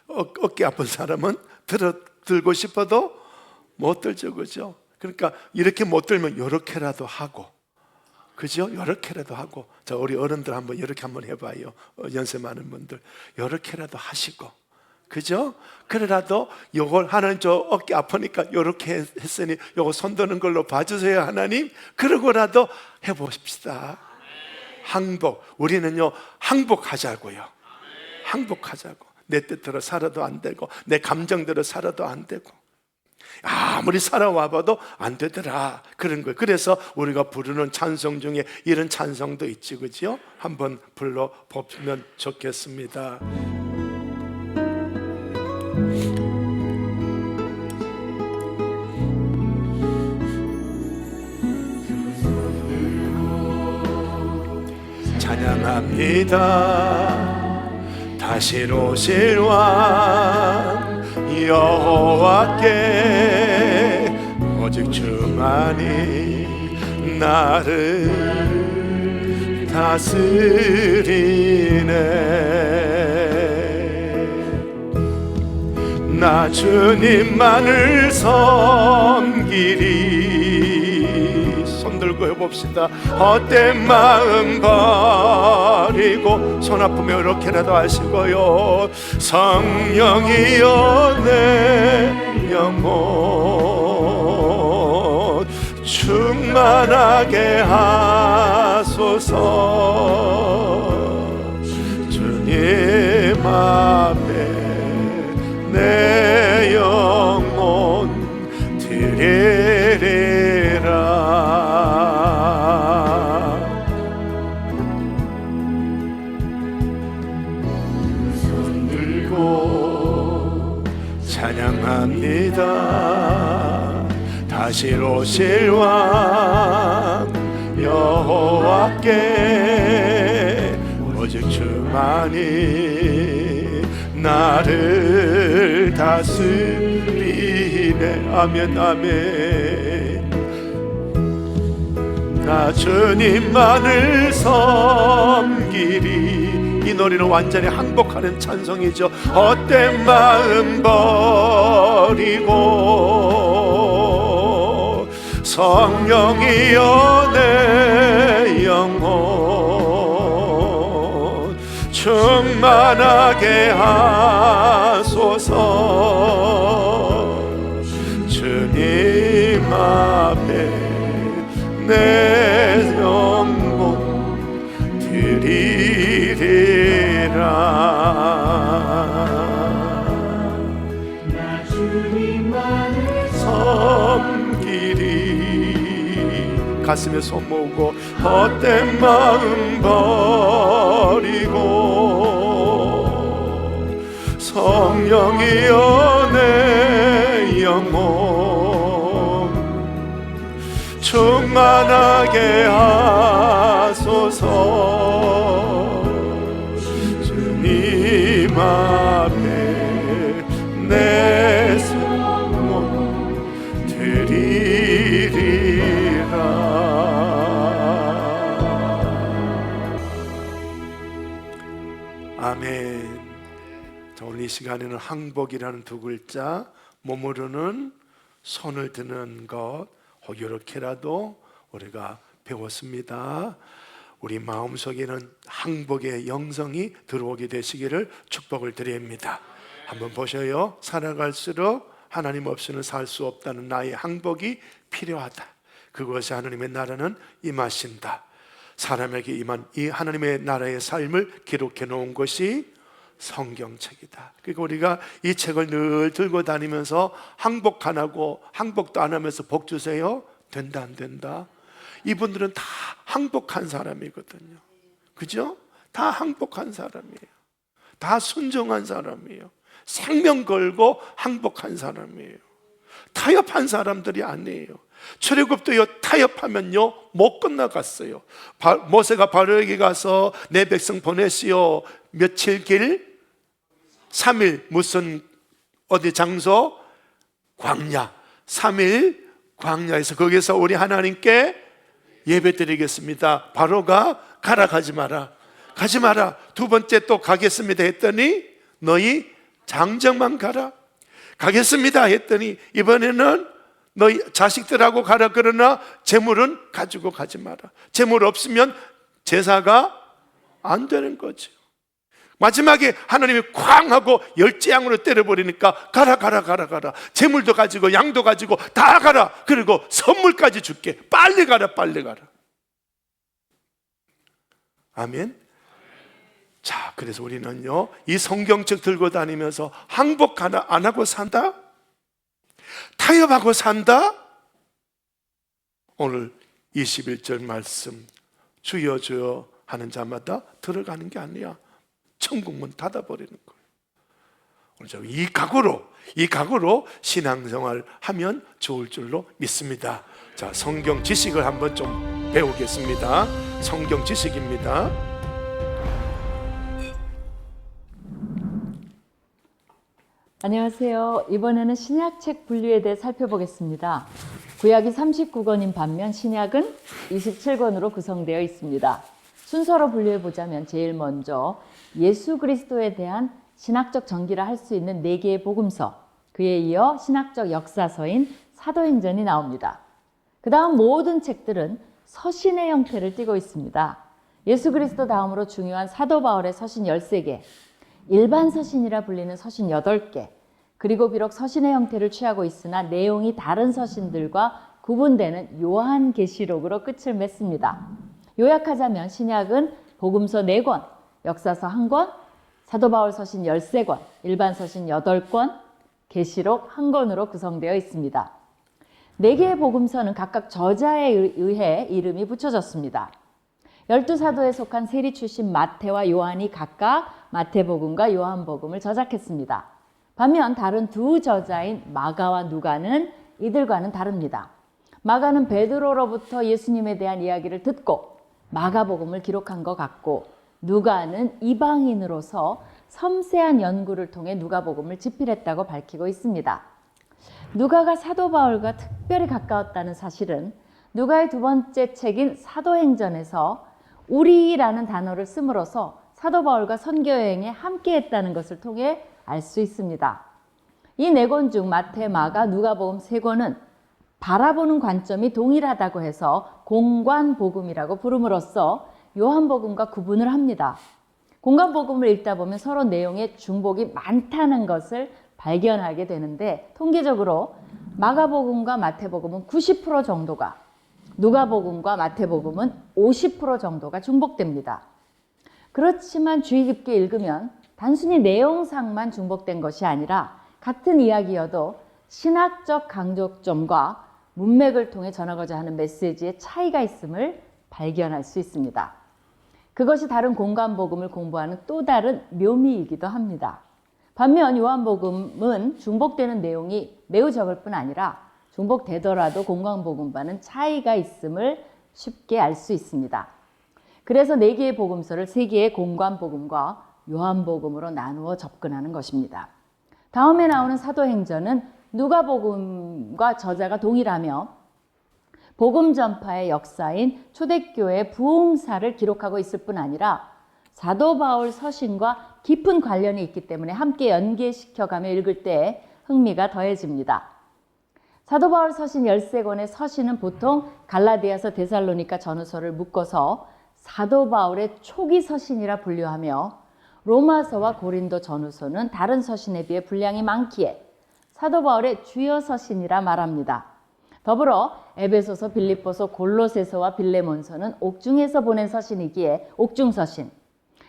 Speaker 1: 어깨 아픈 사람은 들고 싶어도 못 들죠, 그죠? 그러니까 이렇게 못 들면 이렇게라도 하고, 그죠? 이렇게라도 하고. 자, 우리 어른들 한번 이렇게 한번 해봐요. 연세 많은 분들 이렇게라도 하시고, 그죠? 그래라도 요걸 하나님 저 어깨 아프니까 이렇게 했으니 요거 손 드는 걸로 봐주세요 하나님. 그러고라도 해봅시다. 항복. 우리는요 항복하자고요. 항복하자고. 내 뜻대로 살아도 안 되고 내 감정대로 살아도 안 되고 아무리 살아와봐도 안 되더라, 그런 거예요. 그래서 우리가 부르는 찬송 중에 이런 찬송도 있지, 그죠? 한번 불러보면 좋겠습니다. 찬양합니다. 다시 오실 왕 여호와께 오직 주만이 나를 다스리네. 나 주님만을 섬기리. 손 들고 해봅시다. 헛된 마음 버리고 손 아프면 이렇게라도 하시고요. 성령이여 내 영혼 충만하게 하소서. 주님 앞에 내 영혼 드리리라. 손 들고 찬양합니다. 다시 오실 왕 여호와께 오직 주만이 나를 다스리네. 아멘 아멘. 나 주님만을 섬기리. 이 노래 우리는 완전히 항복하는 찬송이죠. 헛된 마음 버리고 성령이여 내 영혼 충만하게 하소서. 주님 앞에 내 영혼 드리리라.
Speaker 4: 나 주님만을
Speaker 1: 섬기리. 가슴에 손 모으고 헛된 마음 버리고 성령이여 내 영혼 충만하게 하소서. 주님 앞에 내 영혼 드리리라. 아멘. 자, 오늘 이 시간에는 항복이라는 두 글자, 몸으로는 손을 드는 것, 이렇게라도 우리가 배웠습니다. 우리 마음속에는 항복의 영성이 들어오게 되시기를 축복을 드립니다. 한번 보셔요. 살아갈수록 하나님 없이는 살 수 없다는 나의 항복이 필요하다. 그것이 하나님의 나라는 임하신다. 사람에게 임한 이 하나님의 나라의 삶을 기록해 놓은 것이 성경책이다. 그러니까 우리가 이 책을 늘 들고 다니면서 항복 안 하고 항복도 안 하면서 복 주세요. 된다 안 된다? 이분들은 다 항복한 사람이거든요. 그죠? 다 항복한 사람이에요. 다 순종한 사람이에요. 생명 걸고 항복한 사람이에요. 타협한 사람들이 아니에요. 출애굽도요, 타협하면요 못 건너갔어요. 모세가 바로에게 가서 내 백성 보내시오. 며칠 길? 3일. 무슨 어디 장소? 광야. 3일 광야에서 거기서 우리 하나님께 예배 드리겠습니다. 바로가 가라, 가지 마라, 가지 마라. 두 번째 또 가겠습니다 했더니 너희 장정만 가라. 가겠습니다 했더니 이번에는 너희 자식들하고 가라. 그러나 재물은 가지고 가지 마라. 재물 없으면 제사가 안 되는 거죠. 마지막에 하나님이 쾅 하고 열재앙으로 때려버리니까 가라 가라 가라 가라. 재물도 가지고 양도 가지고 다 가라. 그리고 선물까지 줄게. 빨리 가라, 빨리 가라. 아멘. 자, 그래서 우리는요 이 성경책 들고 다니면서 항복 안 하고 산다? 타협하고 산다? 오늘 21절 말씀, 주여 주여 하는 자마다 들어가는 게 아니야. 천국문 닫아버리는 거예요. 이 각오로 신앙생활 하면 좋을 줄로 믿습니다. 자, 성경 지식을 한번 좀 배우겠습니다. 성경 지식입니다.
Speaker 5: 안녕하세요. 이번에는 신약책 분류에 대해 살펴보겠습니다. 구약이 39권인 반면 신약은 27권으로 구성되어 있습니다. 순서로 분류해 보자면 제일 먼저 예수 그리스도에 대한 신학적 전기라 할 수 있는 4개의 복음서, 그에 이어 신학적 역사서인 사도행전이 나옵니다. 그 다음 모든 책들은 서신의 형태를 띠고 있습니다. 예수 그리스도 다음으로 중요한 사도 바울의 서신 13개, 일반 서신이라 불리는 서신 8개, 그리고 비록 서신의 형태를 취하고 있으나 내용이 다른 서신들과 구분되는 요한계시록으로 끝을 맺습니다. 요약하자면 신약은 복음서 4권, 역사서 1권, 사도 바울 서신 13권, 일반 서신 8권, 계시록 1권으로 구성되어 있습니다. 4개의 복음서는 각각 저자에 의해 이름이 붙여졌습니다. 12사도에 속한 세리 출신 마태와 요한이 각각 마태복음과 요한복음을 저작했습니다. 반면 다른 두 저자인 마가와 누가는 이들과는 다릅니다. 마가는 베드로로부터 예수님에 대한 이야기를 듣고 마가복음을 기록한 것 같고, 누가는 이방인으로서 섬세한 연구를 통해 누가복음을 집필했다고 밝히고 있습니다. 누가가 사도 바울과 특별히 가까웠다는 사실은 누가의 두 번째 책인 사도행전에서 우리라는 단어를 씀으로써 사도 바울과 선교 여행에 함께 했다는 것을 통해 알 수 있습니다. 이 네 권 중 마태, 마가, 누가복음 세 권은 바라보는 관점이 동일하다고 해서 공관복음이라고 부름으로써 요한복음과 구분을 합니다. 공관복음을 읽다 보면 서로 내용에 중복이 많다는 것을 발견하게 되는데, 통계적으로 마가복음과 마태복음은 90% 정도가, 누가복음과 마태복음은 50% 정도가 중복됩니다. 그렇지만 주의 깊게 읽으면 단순히 내용상만 중복된 것이 아니라 같은 이야기여도 신학적 강조점과 문맥을 통해 전하고자 하는 메시지의 차이가 있음을 발견할 수 있습니다. 그것이 다른 공관복음을 공부하는 또 다른 묘미이기도 합니다. 반면 요한복음은 중복되는 내용이 매우 적을 뿐 아니라 중복되더라도 공관복음과는 차이가 있음을 쉽게 알 수 있습니다. 그래서 4개의 복음서를 3개의 공관복음과 요한복음으로 나누어 접근하는 것입니다. 다음에 나오는 사도행전은 누가복음과 저자가 동일하며 복음 전파의 역사인 초대교회 부흥사를 기록하고 있을 뿐 아니라 사도 바울 서신과 깊은 관련이 있기 때문에 함께 연계시켜가며 읽을 때 흥미가 더해집니다. 사도 바울 서신 13권의 서신은 보통 갈라디아서, 데살로니가, 전후서를 묶어서 사도 바울의 초기 서신이라 분류하며, 로마서와 고린도 전후서는 다른 서신에 비해 분량이 많기에 사도 바울의 주요 서신이라 말합니다. 더불어 에베소서, 빌립보서, 골로새서와 빌레몬서는 옥중에서 보낸 서신이기에 옥중서신,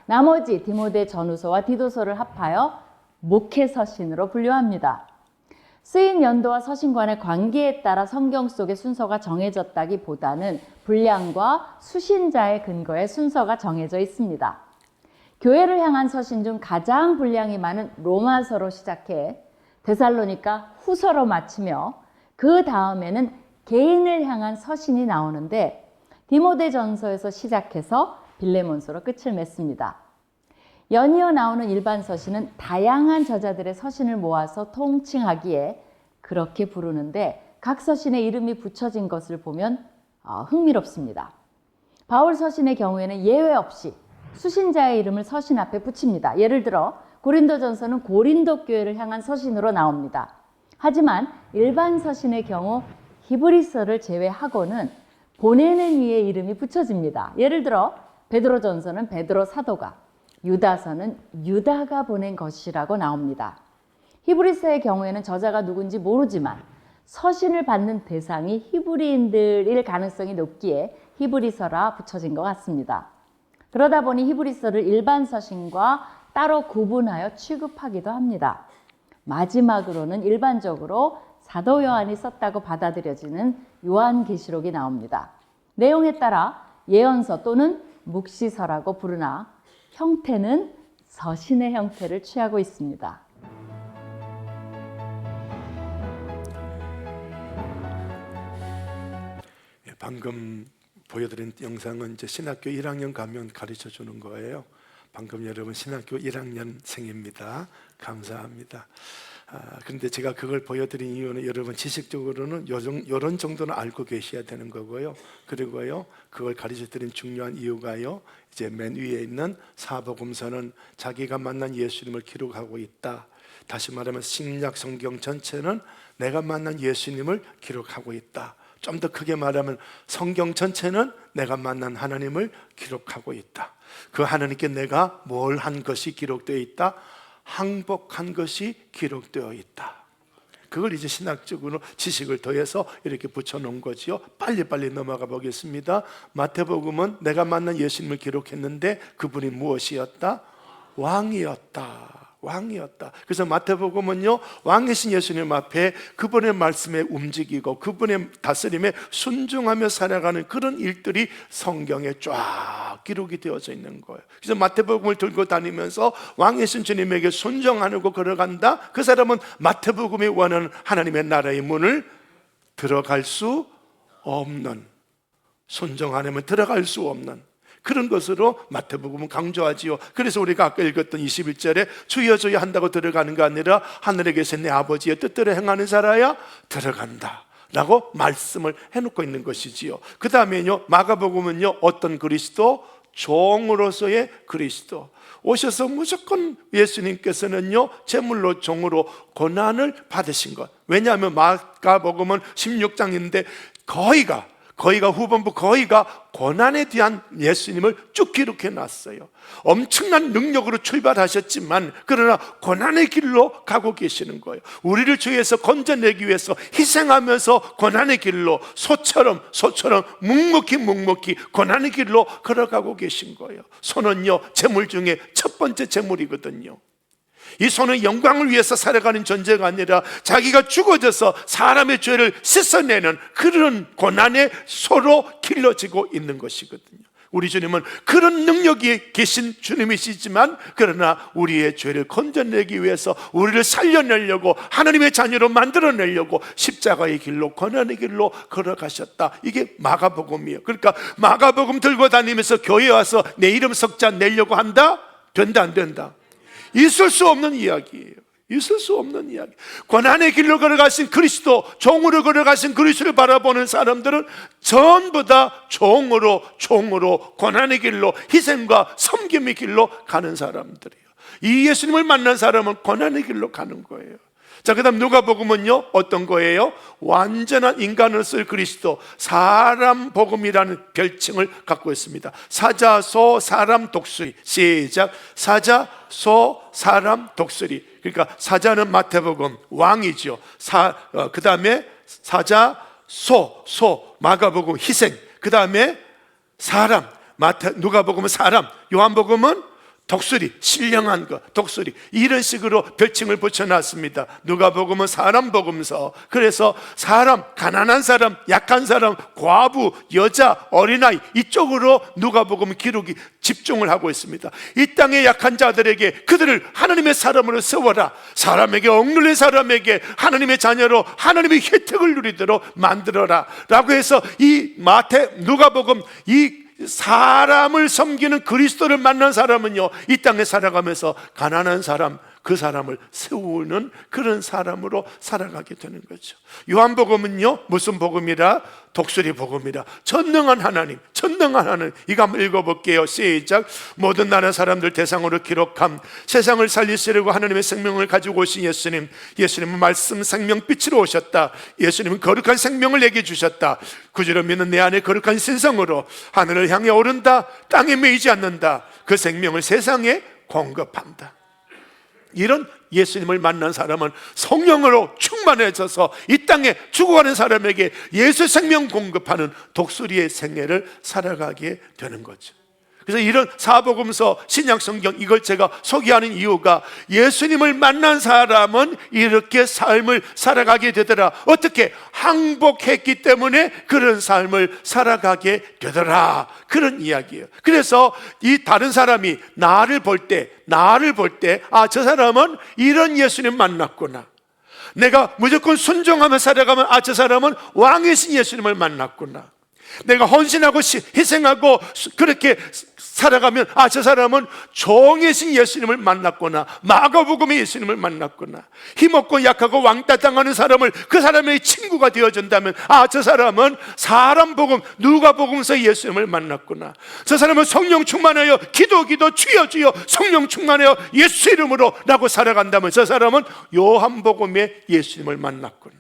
Speaker 5: 나머지 디모데 전후서와 디도서를 합하여 목회서신으로 분류합니다. 쓰인 연도와 서신간의 관계에 따라 성경 속의 순서가 정해졌다기보다는 분량과 수신자의 근거에 순서가 정해져 있습니다. 교회를 향한 서신 중 가장 분량이 많은 로마서로 시작해 데살로니가 후서로 마치며 그 다음에는 개인을 향한 서신이 나오는데, 디모데전서에서 시작해서 빌레몬서로 끝을 맺습니다. 연이어 나오는 일반 서신은 다양한 저자들의 서신을 모아서 통칭하기에 그렇게 부르는데, 각 서신에 이름이 붙여진 것을 보면 흥미롭습니다. 바울 서신의 경우에는 예외 없이 수신자의 이름을 서신 앞에 붙입니다. 예를 들어 고린도전서는 고린도 교회를 향한 서신으로 나옵니다. 하지만 일반 서신의 경우 히브리서를 제외하고는 보내는 이의 이름이 붙여집니다. 예를 들어 베드로전서는 베드로 사도가, 유다서는 유다가 보낸 것이라고 나옵니다. 히브리서의 경우에는 저자가 누군지 모르지만 서신을 받는 대상이 히브리인들일 가능성이 높기에 히브리서라 붙여진 것 같습니다. 그러다 보니 히브리서를 일반 서신과 따로 구분하여 취급하기도 합니다. 마지막으로는 일반적으로 사도 요한이 썼다고 받아들여지는 요한계시록이 나옵니다. 내용에 따라 예언서 또는 묵시서라고 부르나 형태는 서신의 형태를 취하고 있습니다.
Speaker 1: 방금 보여드린 영상은 이제 신학교 1학년 가면 가르쳐 주는 거예요. 방금 여러분 신학교 1학년생입니다. 감사합니다. 그런데 제가 그걸 보여드린 이유는 여러분 지식적으로는 이런 정도는 알고 계셔야 되는 거고요. 그리고요, 그걸 가르쳐 드린 중요한 이유가요, 이제 맨 위에 있는 사복음서는 자기가 만난 예수님을 기록하고 있다. 다시 말하면 신약 성경 전체는 내가 만난 예수님을 기록하고 있다. 좀 더 크게 말하면 성경 전체는 내가 만난 하나님을 기록하고 있다. 그 하나님께 내가 뭘 한 것이 기록되어 있다? 항복한 것이 기록되어 있다. 그걸 이제 신학적으로 지식을 더해서 이렇게 붙여놓은 거지요. 빨리빨리 넘어가 보겠습니다. 마태복음은 내가 만난 예수님을 기록했는데 그분이 무엇이었다? 왕이었다. 왕이었다. 그래서 마태복음은요, 왕이신 예수님 앞에 그분의 말씀에 움직이고 그분의 다스림에 순종하며 살아가는 그런 일들이 성경에 쫙 기록이 되어져 있는 거예요. 그래서 마태복음을 들고 다니면서 왕이신 주님에게 순종하고 걸어간다. 그 사람은 마태복음이 원하는 하나님의 나라의 문을 들어갈 수 없는, 순종 안 하면 들어갈 수 없는 그런 것으로 마태복음은 강조하지요. 그래서 우리가 아까 읽었던 21절에 주여 주여 한다고 들어가는 게 아니라 하늘에 계신 내 아버지의 뜻대로 행하는 자라야 들어간다 라고 말씀을 해놓고 있는 것이지요. 그 다음에요, 마가복음은요, 어떤 그리스도? 종으로서의 그리스도. 오셔서 무조건 예수님께서는요, 제물로 종으로 고난을 받으신 것. 왜냐하면 마가복음은 16장인데 거의가 후반부 거의가 고난에 대한 예수님을 쭉 기록해 놨어요. 엄청난 능력으로 출발하셨지만 그러나 고난의 길로 가고 계시는 거예요. 우리를 주위에서 건져내기 위해서 희생하면서 고난의 길로 소처럼 묵묵히 고난의 길로 걸어가고 계신 거예요. 소는요, 제물 중에 첫 번째 제물이거든요. 이 소는 영광을 위해서 살아가는 존재가 아니라 자기가 죽어져서 사람의 죄를 씻어내는 그런 고난의 소로 길러지고 있는 것이거든요. 우리 주님은 그런 능력이 계신 주님이시지만 그러나 우리의 죄를 건져내기 위해서 우리를 살려내려고 하나님의 자녀로 만들어내려고 십자가의 길로 고난의 길로 걸어가셨다. 이게 마가복음이에요. 그러니까 마가복음 들고 다니면서 교회에 와서 내 이름 석자 내려고 한다? 된다 안 된다? 있을 수 없는 이야기예요. 있을 수 없는 이야기. 고난의 길로 걸어가신 그리스도, 종으로 걸어가신 그리스도를 바라보는 사람들은 전부 다 종으로 고난의 길로, 희생과 섬김의 길로 가는 사람들이에요. 이 예수님을 만난 사람은 고난의 길로 가는 거예요. 자, 그 다음 누가복음은요 어떤 거예요? 완전한 인간을 쓸 그리스도, 사람 복음이라는 별칭을 갖고 있습니다. 사자소 사람 독수리. 시작. 사자소 사람 독수리. 그러니까 사자는 마태복음 왕이죠. 그 다음에 사자소 마가복음 희생. 그 다음에 사람 누가복음은 사람, 요한복음은 독수리, 신령한 것, 독수리, 이런 식으로 별칭을 붙여놨습니다. 누가복음은 사람 복음서. 그래서 사람, 가난한 사람, 약한 사람, 과부, 여자, 어린아이, 이쪽으로 누가복음 기록이 집중을 하고 있습니다. 이 땅의 약한 자들에게 그들을 하나님의 사람으로 세워라. 사람에게 억눌린 사람에게 하나님의 자녀로 하나님의 혜택을 누리도록 만들어라 라고 해서 이 누가복음 이 사람을 섬기는 그리스도를 만난 사람은요, 이 땅에 살아가면서 가난한 사람, 그 사람을 세우는 그런 사람으로 살아가게 되는 거죠. 요한복음은요 무슨 복음이라? 독수리 복음이라. 전능한 하나님. 이거 한번 읽어볼게요. 시작. 모든 나라 사람들 대상으로 기록함. 세상을 살리시려고 하나님의 생명을 가지고 오신 예수님은 말씀 생명빛으로 오셨다. 예수님은 거룩한 생명을 내게 주셨다. 구주로 믿는 내 안에 거룩한 신성으로 하늘을 향해 오른다. 땅에 매이지 않는다. 그 생명을 세상에 공급한다. 이런 예수님을 만난 사람은 성령으로 충만해져서 이 땅에 죽어가는 사람에게 예수 생명 공급하는 독수리의 생애를 살아가게 되는 거죠. 그래서 이런 사복음서, 신약성경 이걸 제가 소개하는 이유가 예수님을 만난 사람은 이렇게 삶을 살아가게 되더라. 어떻게? 항복했기 때문에 그런 삶을 살아가게 되더라. 그런 이야기예요. 그래서 이 다른 사람이 나를 볼 때 아, 저 사람은 이런 예수님 만났구나. 내가 무조건 순종하며 살아가면 아, 저 사람은 왕이신 예수님을 만났구나. 내가 헌신하고 희생하고 그렇게 살아가면 아, 저 사람은 종이신 예수님을 만났구나. 마가복음의 예수님을 만났구나. 힘없고 약하고 왕따 당하는 사람을 그 사람의 친구가 되어준다면 아, 저 사람은 사람 복음, 누가복음서 예수님을 만났구나. 저 사람은 성령 충만하여 기도 주여 성령 충만하여 예수 이름으로 라고 살아간다면 저 사람은 요한복음의 예수님을 만났구나.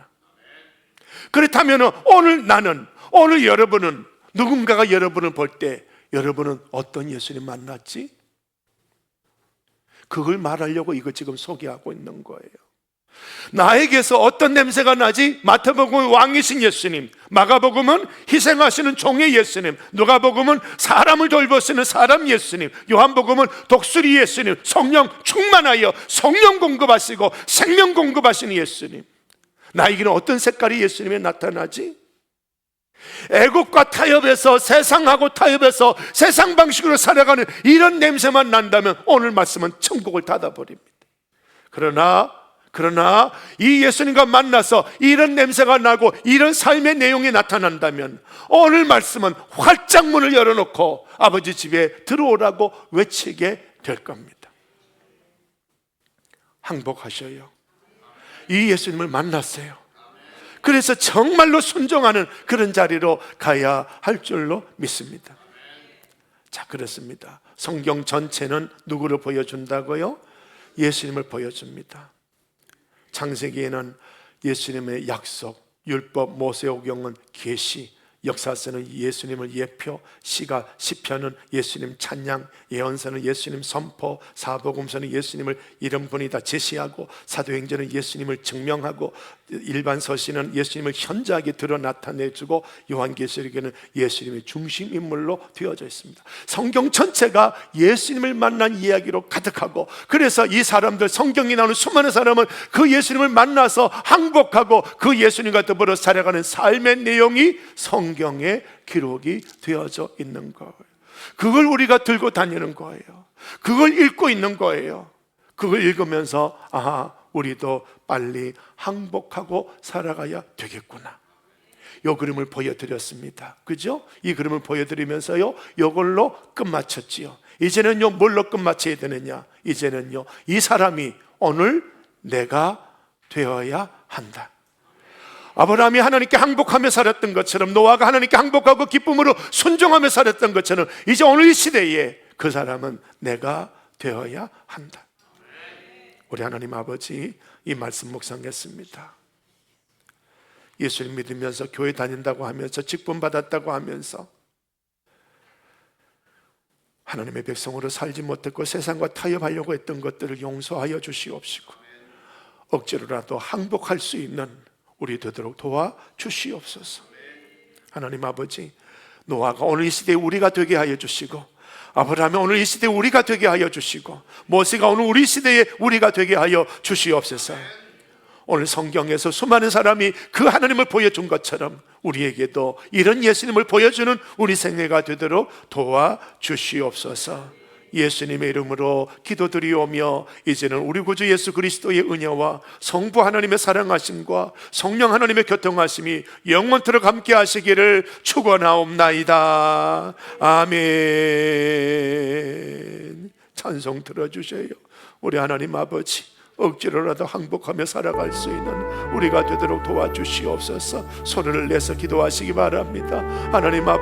Speaker 1: 그렇다면 오늘 여러분은 누군가가 여러분을 볼 때 여러분은 어떤 예수님 만났지? 그걸 말하려고 이거 지금 소개하고 있는 거예요. 나에게서 어떤 냄새가 나지? 마태복음은 왕이신 예수님, 마가복음은 희생하시는 종의 예수님, 누가복음은 사람을 돌보시는 사람 예수님, 요한복음은 독수리 예수님, 성령 충만하여 성령 공급하시고 생명 공급하시는 예수님. 나에게는 어떤 색깔이 예수님에 나타나지? 애국과 타협에서 세상하고 타협해서 세상 방식으로 살아가는 이런 냄새만 난다면 오늘 말씀은 천국을 닫아버립니다. 그러나 이 예수님과 만나서 이런 냄새가 나고 이런 삶의 내용이 나타난다면 오늘 말씀은 활짝 문을 열어놓고 아버지 집에 들어오라고 외치게 될 겁니다. 항복하셔요. 이 예수님을 만났어요. 그래서 정말로 순종하는 그런 자리로 가야 할 줄로 믿습니다. 자, 그렇습니다. 성경 전체는 누구를 보여준다고요? 예수님을 보여줍니다. 창세기에는 예수님의 약속, 율법, 모세오경은 계시, 역사서는 예수님을 예표, 시편은 예수님 찬양, 예언서는 예수님 선포, 사복음서는 예수님을 이름 분이다 제시하고, 사도행전은 예수님을 증명하고, 일반 서신은 예수님을 현저하게 드러 나타내주고, 요한계시록에는 예수님의 중심 인물로 되어져 있습니다. 성경 전체가 예수님을 만난 이야기로 가득하고, 그래서 이 사람들, 성경이 나오는 수많은 사람은 그 예수님을 만나서 항복하고 그 예수님과 더불어 살아가는 삶의 내용이 성경에 기록이 되어져 있는 거예요. 그걸 우리가 들고 다니는 거예요. 그걸 읽고 있는 거예요. 그걸 읽으면서 우리도 빨리 항복하고 살아가야 되겠구나. 이 그림을 보여드렸습니다. 그죠? 이 그림을 보여드리면서요, 이걸로 끝마쳤지요. 이제는요, 뭘로 끝마쳐야 되느냐? 이제는요, 이 사람이 오늘 내가 되어야 한다. 아브라함이 하나님께 항복하며 살았던 것처럼, 노아가 하나님께 항복하고 기쁨으로 순종하며 살았던 것처럼, 이제 오늘 이 시대에 그 사람은 내가 되어야 한다. 우리 하나님 아버지, 이 말씀 묵상했습니다. 예수를 믿으면서 교회 다닌다고 하면서 직분 받았다고 하면서 하나님의 백성으로 살지 못했고 세상과 타협하려고 했던 것들을 용서하여 주시옵시고, 억지로라도 항복할 수 있는 우리 되도록 도와주시옵소서. 하나님 아버지, 노아가 오늘 이 시대에 우리가 되게 하여 주시고, 아브라함이 오늘 이 시대에 우리가 되게 하여 주시고, 모세가 오늘 우리 시대에 우리가 되게 하여 주시옵소서. 오늘 성경에서 수많은 사람이 그 하나님을 보여준 것처럼 우리에게도 이런 예수님을 보여주는 우리 생애가 되도록 도와주시옵소서. 예수님의 이름으로 기도드리오며, 이제는 우리 구주 예수 그리스도의 은혜와 성부 하나님의 사랑하심과 성령 하나님의 교통하심이 영원토록 함께 하시기를 축원하옵나이다. 아멘. 찬송 들어주세요. 우리 하나님 아버지, 억지로라도 항복하며 살아갈 수 있는 우리가 되도록 도와주시옵소서. 손을 내서 기도하시기 바랍니다. 하나님 아버지,